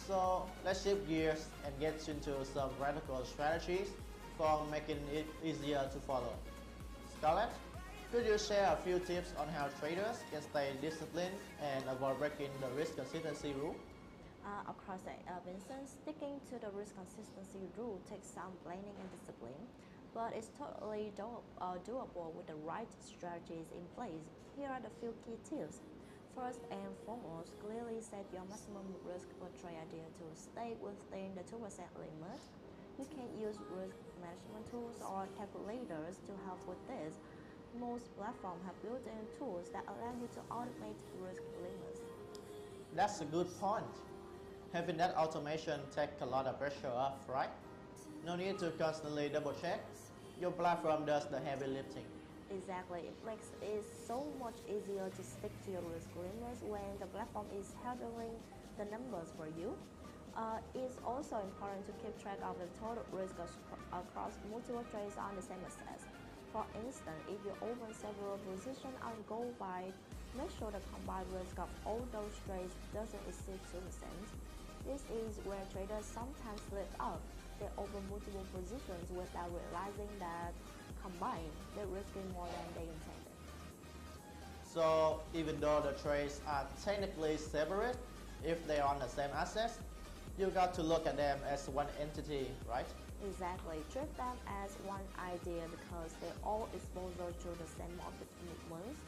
So let's shift gears and get into some practical strategies for making it easier to follow. Scarlett, could you share a few tips on how traders can stay disciplined and avoid breaking the risk consistency rule? Of course, Vincent, sticking to the risk consistency rule takes some planning and discipline. but it's totally doable with the right strategies in place. Here are the few key tips. First and foremost, clearly set your maximum risk per trade idea to stay within the 2% limit. You can use risk management tools or calculators to help with this. Most platforms have built-in tools that allow you to automate risk limits. That's a good point. Having that automation takes a lot of pressure off, right? No need to constantly double check. Your platform does the heavy lifting. Exactly. It makes it so much easier to stick to your risk limits when the platform is handling the numbers for you. It's also important to keep track of the total risk across multiple trades on the same asset. For instance, if you open several positions on gold buy, make sure the combined risk of all those trades doesn't exceed 2%. This is where traders sometimes slip up. They open multiple positions without realizing that combined, they're risking more than they intended. So even though the trades are technically separate, if they are on the same assets, you got to look at them as one entity, right? Exactly. Treat them as one idea because they're all exposure to the same market movements.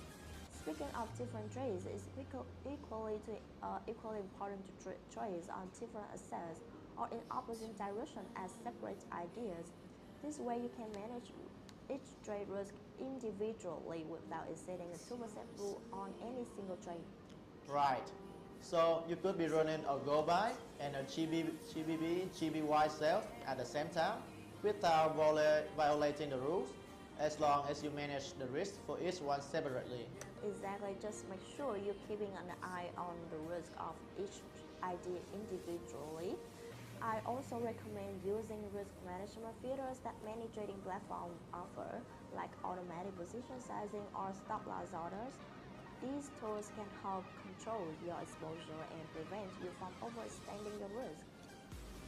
Speaking of different trades, it's equally important to treat trades on different assets or in opposite direction as separate ideas. This way you can manage each trade risk individually without exceeding the 2% rule on any single trade. Right. So you could be running a go buy and a GBY sell at the same time without violating the rules, as long as you manage the risk for each one separately. Exactly, just make sure you're keeping an eye on the risk of each idea individually. I also recommend using risk management filters that many trading platforms offer, like automatic position sizing or stop loss orders. These tools can help control your exposure and prevent you from overextending your risk.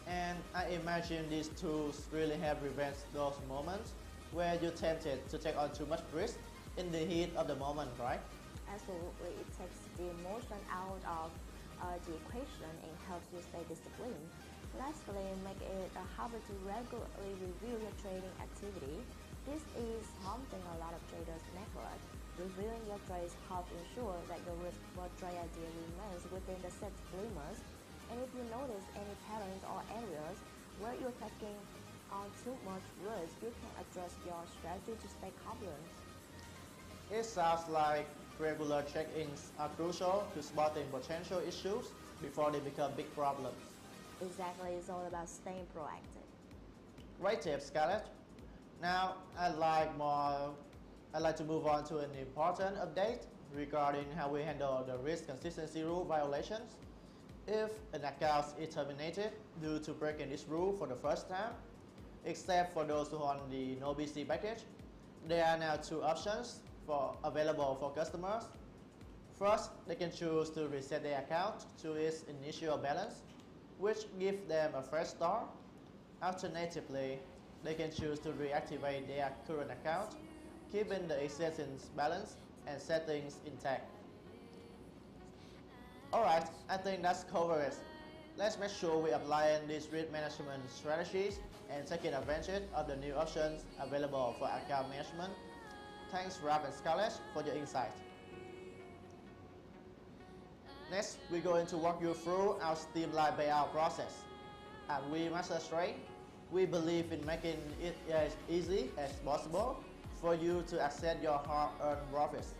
And I imagine these tools really help prevent those moments where you're tempted to take on too much risk in the heat of the moment, right? Absolutely, it takes the emotion out of the equation and helps you stay disciplined. Lastly, make it a habit to regularly review your trading activity. This is something a lot of traders neglect. Reviewing your trades helps ensure that your risk per trade idea remains within the set limits. And if you notice any patterns or areas where you're taking on too much risk, you can adjust your strategy to stay confident. It sounds like regular check-ins are crucial to spotting potential issues before they become big problems. Exactly, it's all about staying proactive. Great tip, Scarlett. Now, I'd like to move on to an important update regarding how we handle the risk consistency rule violations. If an account is terminated due to breaking this rule for the first time, except for those who are on the no BC package, there are now two options available for customers. First, they can choose to reset their account to its initial balance, which gives them a fresh start. Alternatively, they can choose to reactivate their current account, keeping the existing balance and settings intact. Alright, I think that's covered it. Let's make sure we apply these risk management strategies and taking advantage of the new options available for account management. Thanks Rob and Scarlett for your insight. Next, we're going to walk you through our streamlined payout process. At WeMasterTrade, we believe in making it as easy as possible for you to access your hard-earned profits.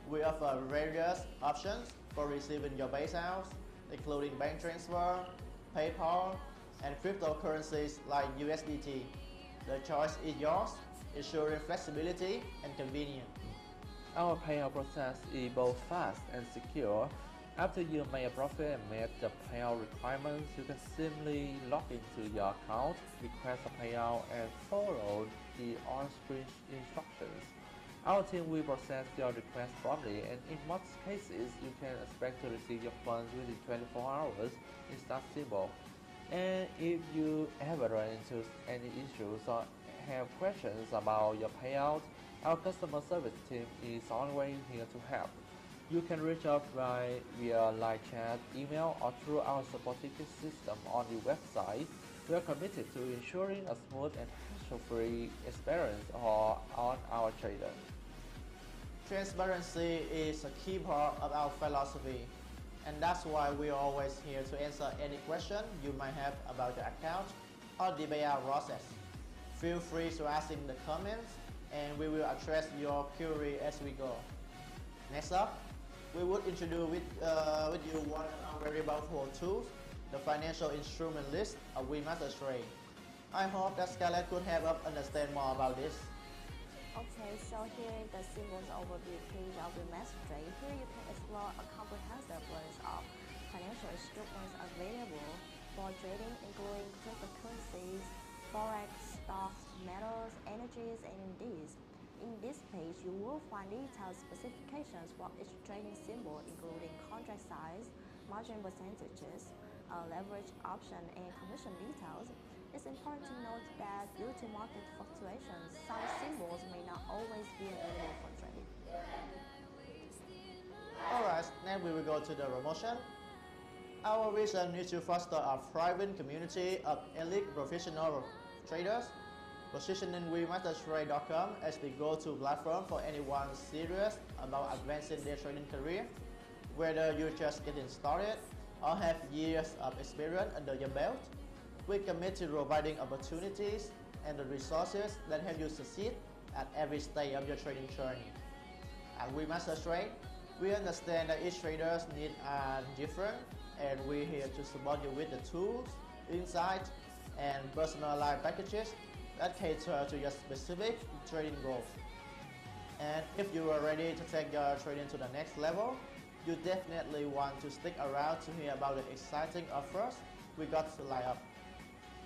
We offer various options for receiving your payouts, including bank transfer, PayPal, and cryptocurrencies like USDT. The choice is yours, ensuring flexibility and convenience. Our payout process is both fast and secure. After you make a profit and meet the payout requirements, you can simply log into your account, request a payout, and follow the on-screen instructions. Our team will process your request promptly, and in most cases, you can expect to receive your funds within 24 hours. It's that simple. And if you ever run into any issues or have questions about your payout, our customer service team is always here to help. You can reach out via live chat, email, or through our support ticket system on the website. We are committed to ensuring a smooth and hassle-free experience on our trader. Transparency is a key part of our philosophy, and that's why we are always here to answer any question you might have about your account or the payout process. Feel free to ask in the comments, and we will address your query as we go. Next up, we would introduce with you one of our very powerful tools, the financial instrument list of WeMasterTrade. I hope that Scarlett could help us understand more about this. Okay, so here is the symbols overview page of WeMasterTrade. Here you can explore a comprehensive list of financial instruments available for trading, including cryptocurrencies, forex, stocks, metals, energies, and indices. In this page, you will find detailed specifications for each trading symbol, including contract size, margin percentages, leverage option, and commission details. It's important to note that due to market fluctuations, some symbols may not always be available for trade. Alright, next we will go to the promotion. Our vision is to foster a thriving community of elite professional traders, positioning WeMasterTrade.com as the go-to platform for anyone serious about advancing their trading career. Whether you're just getting started or have years of experience under your belt, we commit to providing opportunities and the resources that help you succeed at every stage of your trading journey. At WeMasterTrade, we understand that each trader's needs are different, and we're here to support you with the tools, insights, and personalized packages that cater to your specific trading goals. And if you are ready to take your trading to the next level, you definitely want to stick around to hear about the exciting offers we got to line up.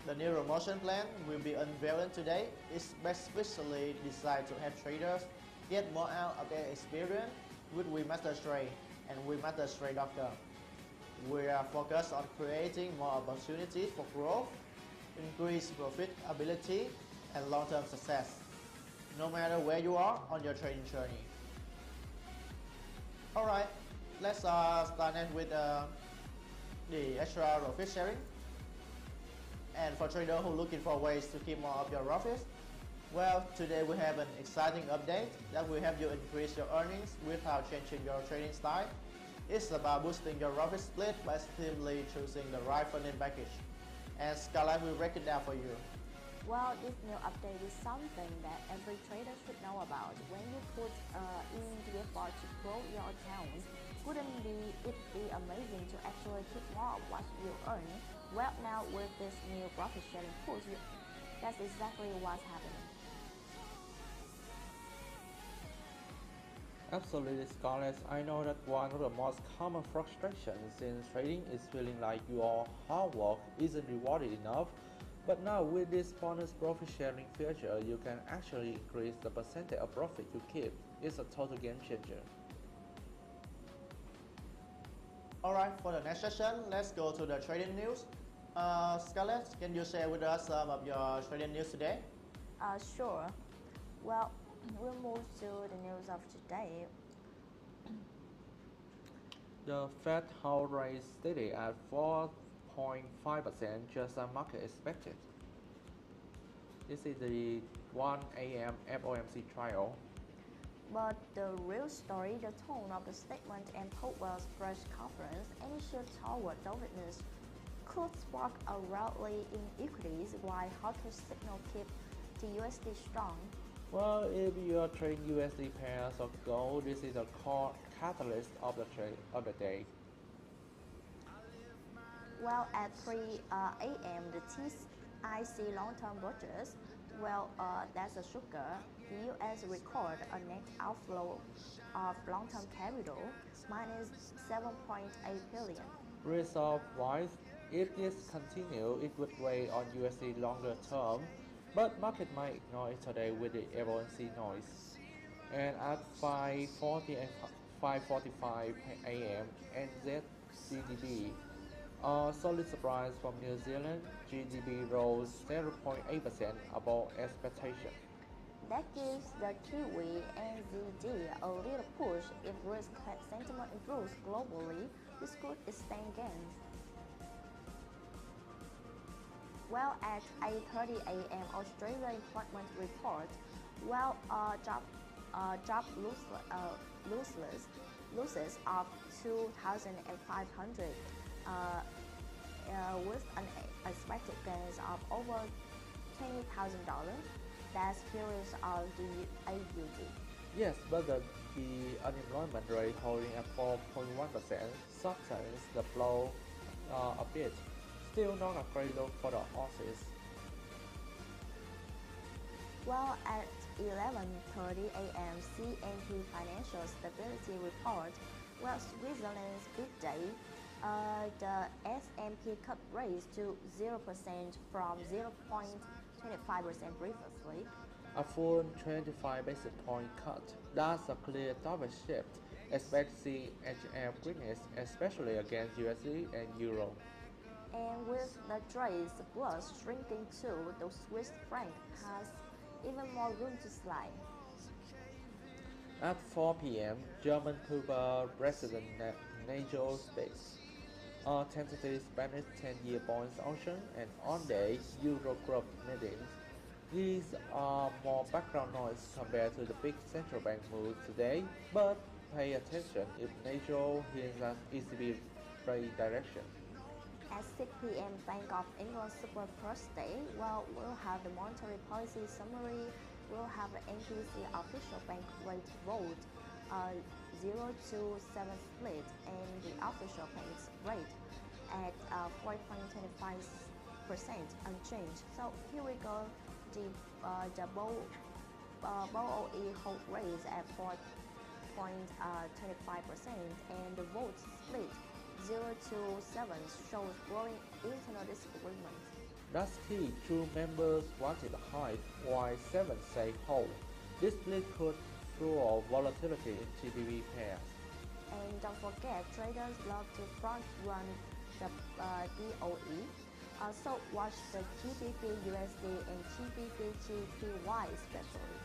The new promotion plan will be unveiled today is especially designed to help traders get more out of their experience with WeMasterTrade and WeMasterTrade.com. We are focused on creating more opportunities for growth, increased profitability, and long-term success, no matter where you are on your trading journey. Alright, let's start next with the extra profit sharing. And for traders who are looking for ways to keep more of your profits, well, today we have an exciting update that will help you increase your earnings without changing your trading style. It's about boosting your profit split by simply choosing the right funding package. And Scarlett will break it down for you. Well, this new update is something that every trader should know about. When you put in the effort to grow your account, wouldn't it be amazing to actually keep more of what you earn? Well, now with this new profit sharing push, that's exactly what's happening. Absolutely, Scarlett. I know that one of the most common frustrations in trading is feeling like your hard work isn't rewarded enough. But now with this bonus profit sharing feature, you can actually increase the percentage of profit you keep. It's a total game changer. Alright, for the next session, let's go to the trading news. Scarlett, can you share with us some of your trading news today? Sure. Well, we'll move to the news of today. The Fed hold rate steady at 4.5%, just as market expected. This is the 1 a.m. FOMC trial. But the real story, the tone of the statement and Powell's press conference, any shift toward dovish could spark a rally in equities while hawkish signal keep the USD strong. Well, if you are trading USD pairs or gold, this is a core catalyst of the day. Well, at 3 a.m., the TIC long-term budgets, well, that's a sugar. The U.S. record a net outflow of long-term capital, minus 7.8 billion. Result-wise, if this continues, it would weigh on USD longer term, but market might ignore it today with the FOMC noise. And at 5:40 and 5:45 a.m., NZ GDP. A solid surprise from New Zealand, GDP rose 0.8% above expectation. That gives the Kiwi NZD a little push. If risk sentiment improves globally, this could extend gains. Well, at 8:30 a.m. Australia employment report, job losses of 2,500 with an expected gains of over $20,000. That's furious of the AUD. Yes, but the unemployment rate holding at 4.1% softens the blow a bit. Still not a great look for the Aussies. Well, at 11:30 a.m. CNP Financial Stability Report, well, Switzerland's big day, the S&P cut rates to 0% from 0.25% previously. A full 25 basis point cut. That's a clear double shift. Expect CHF weakness, especially against USD and Euro. And with the trade surplus shrinking too, the Swiss franc has even more room to slide. At 4 p.m., German Cuba President Nigel speaks. A tentative Spanish 10-year bonds auction and on-day Eurogroup meetings. These are more background noise compared to the big central bank moves today, but pay attention if Nigel hints at ECB rate direction. At 6 p.m. Bank of England Super Thursday, well, we'll have the monetary policy summary, we'll have the MPC official bank rate vote, 0 to 7 split, and the official bank's rate at 4.25% unchanged. So here we go, the BOE hold rates at 4.25%, and the vote split 0 to 7 shows growing internal disagreement. That's key. Two members wanted high, while 7 say hold. This split could fuel volatility in GBP pairs. And don't forget, traders love to front run the BOE. So watch the GBP USD and GBP GPY especially.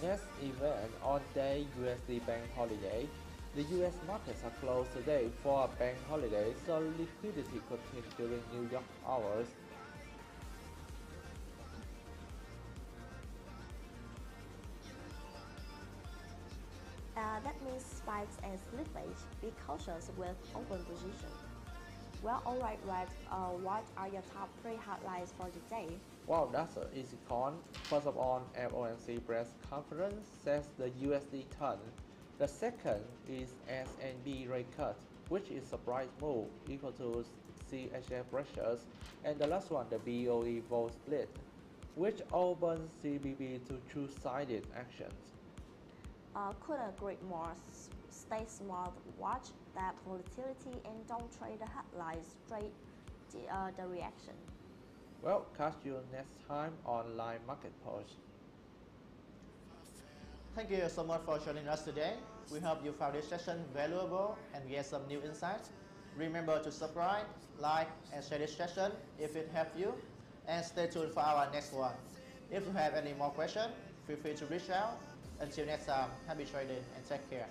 Next event on day USD bank holiday. The US markets are closed today for a bank holiday, so liquidity could hit during New York hours. That means spikes and slippage. Be cautious with open position. Well, alright, Red. What are your top 3 highlights for today? Wow, that's an easy con. First of all, FOMC press conference says the USD turn. The second is S&P rate cut, which is surprise move equal to CHF pressures, and the last one, the BOE vote split, which opens CBB to two-sided actions. Couldn't agree more. Stay smart, watch that volatility, and don't trade the headlines, trade the reaction. Well, catch you next time on Live Market Post. Thank you so much for joining us today. We hope you found this session valuable and get some new insights. Remember to subscribe, like, and share this session if it helped you. And stay tuned for our next one. If you have any more questions, feel free to reach out. Until next time, happy trading and take care.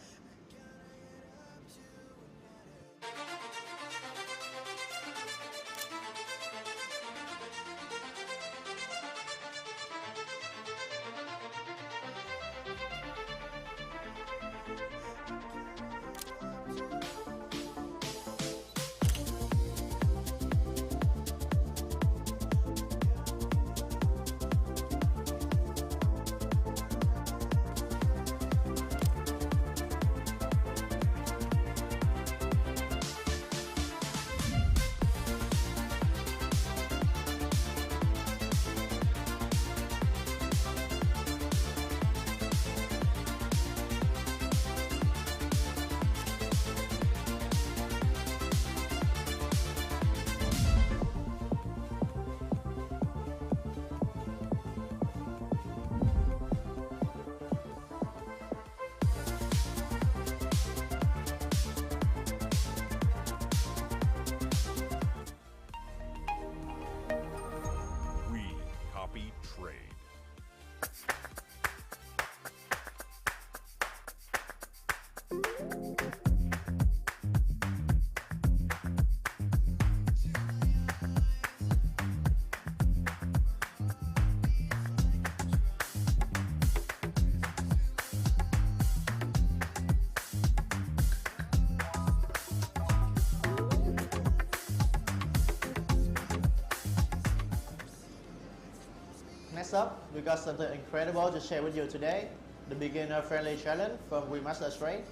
Next up, we got something incredible to share with you today, the beginner-friendly challenge from WeMasterTrade.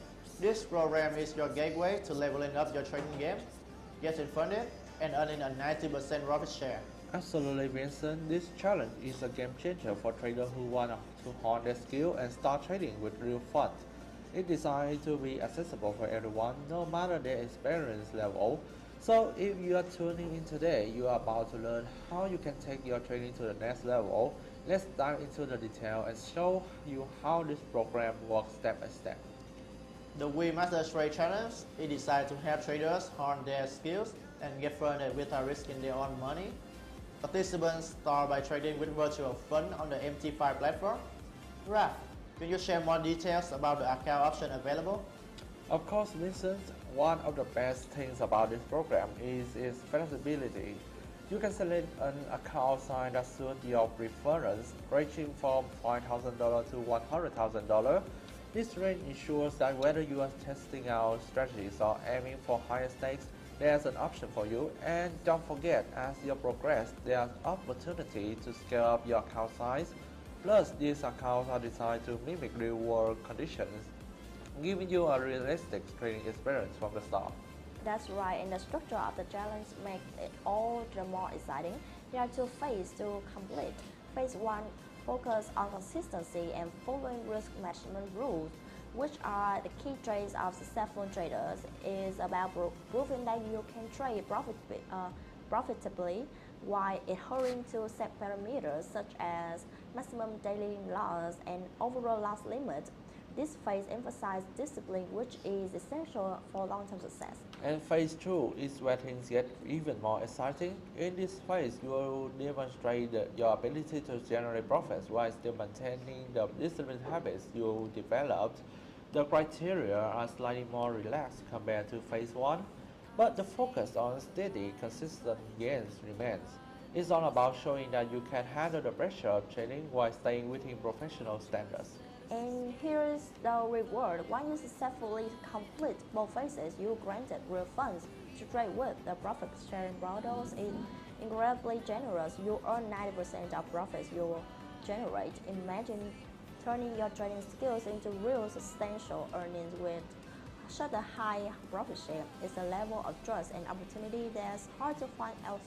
This program is your gateway to leveling up your trading game, getting funded, and earning a 90% profit share. Absolutely, Vincent. This challenge is a game changer for traders who want to hone their skill and start trading with real funds. It's designed to be accessible for everyone, no matter their experience level. So, if you are tuning in today, you are about to learn how you can take your trading to the next level. Let's dive into the detail and show you how this program works step by step. The WeMasterTrade Challenge is designed to help traders hone their skills and get funded without risking their own money. Participants start by trading with virtual fund on the MT5 platform. Raf, can you share more details about the account option available? Of course, Vincent, one of the best things about this program is its flexibility. You can select an account size that suits your preference, ranging from $5,000 to $100,000. This range ensures that whether you are testing out strategies or aiming for higher stakes, there's an option for you. And don't forget, as you progress, there's opportunity to scale up your account size. Plus, these accounts are designed to mimic real-world conditions, giving you a realistic trading experience from the start. That's right, and the structure of the challenge makes it all the more exciting. There are two phases to complete. Phase 1 focuses on consistency and following risk management rules, which are the key traits of successful traders. Is about proving that you can trade profitably while adhering to set parameters such as maximum daily loss and overall loss limit. This phase emphasizes discipline, which is essential for long-term success. And phase 2 is where things get even more exciting. In this phase, you will demonstrate your ability to generate profits while still maintaining the disciplined habits you developed. The criteria are slightly more relaxed compared to phase 1, but the focus on steady, consistent gains remains. It's all about showing that you can handle the pressure of trading while staying within professional standards. And here's the reward. Once you successfully complete both phases, you granted real funds to trade with. The profit sharing model is incredibly generous. You earn 90% of profits you generate. Imagine turning your trading skills into real substantial earnings with such a high profit share. It's a level of trust and opportunity that's hard to find elsewhere.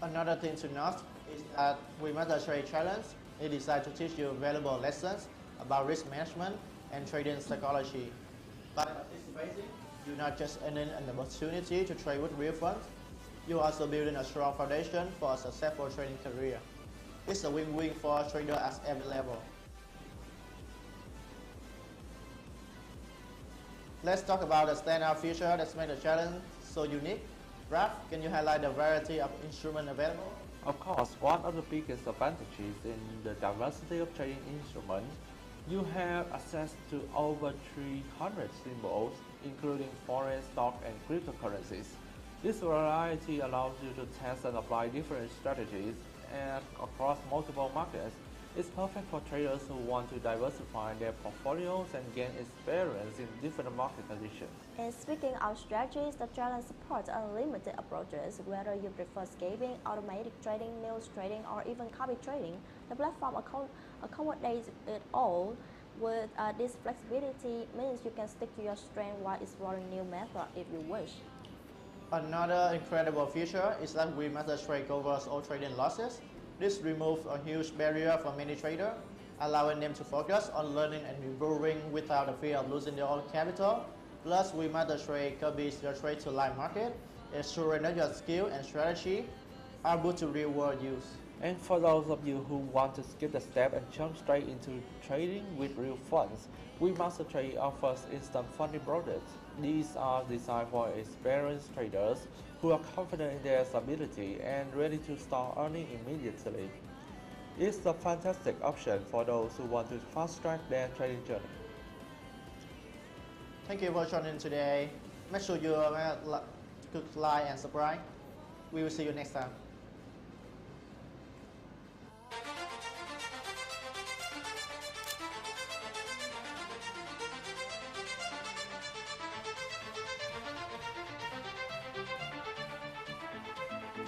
Another thing to note is that WeMasterTrade Challenge is designed to teach you valuable lessons about risk management and trading psychology. By participating, you're not just earning an opportunity to trade with real funds, you're also building a strong foundation for a successful trading career. It's a win-win for traders at every level. Let's talk about the standout feature that makes the challenge so unique. Raf, can you highlight the variety of instruments available? Of course, one of the biggest advantages in the diversity of trading instruments, you have access to over 300 symbols, including foreign stock and cryptocurrencies. This variety allows you to test and apply different strategies across multiple markets. It's perfect for traders who want to diversify their portfolios and gain experience in different market conditions. And speaking of strategies, the challenge supports unlimited approaches. Whether you prefer scalping, automatic trading, news trading, or even copy trading, the platform accommodates it all. With this flexibility means you can stick to your strength while exploring new methods if you wish. Another incredible feature is that WeMasterTrade covers all trading losses. This removes a huge barrier for many traders, allowing them to focus on learning and improving without the fear of losing their own capital. Plus, WeMasterTrade copies your trade to live market, ensuring that your skill and strategy are put to real-world use. And for those of you who want to skip the step and jump straight into trading with real funds, WeMasterTrade offers instant funding products. These are designed for experienced traders who are confident in their ability and ready to start earning immediately. It's a fantastic option for those who want to fast-track their trading journey. Thank you for joining today. Make sure you click like and subscribe. We will see you next time.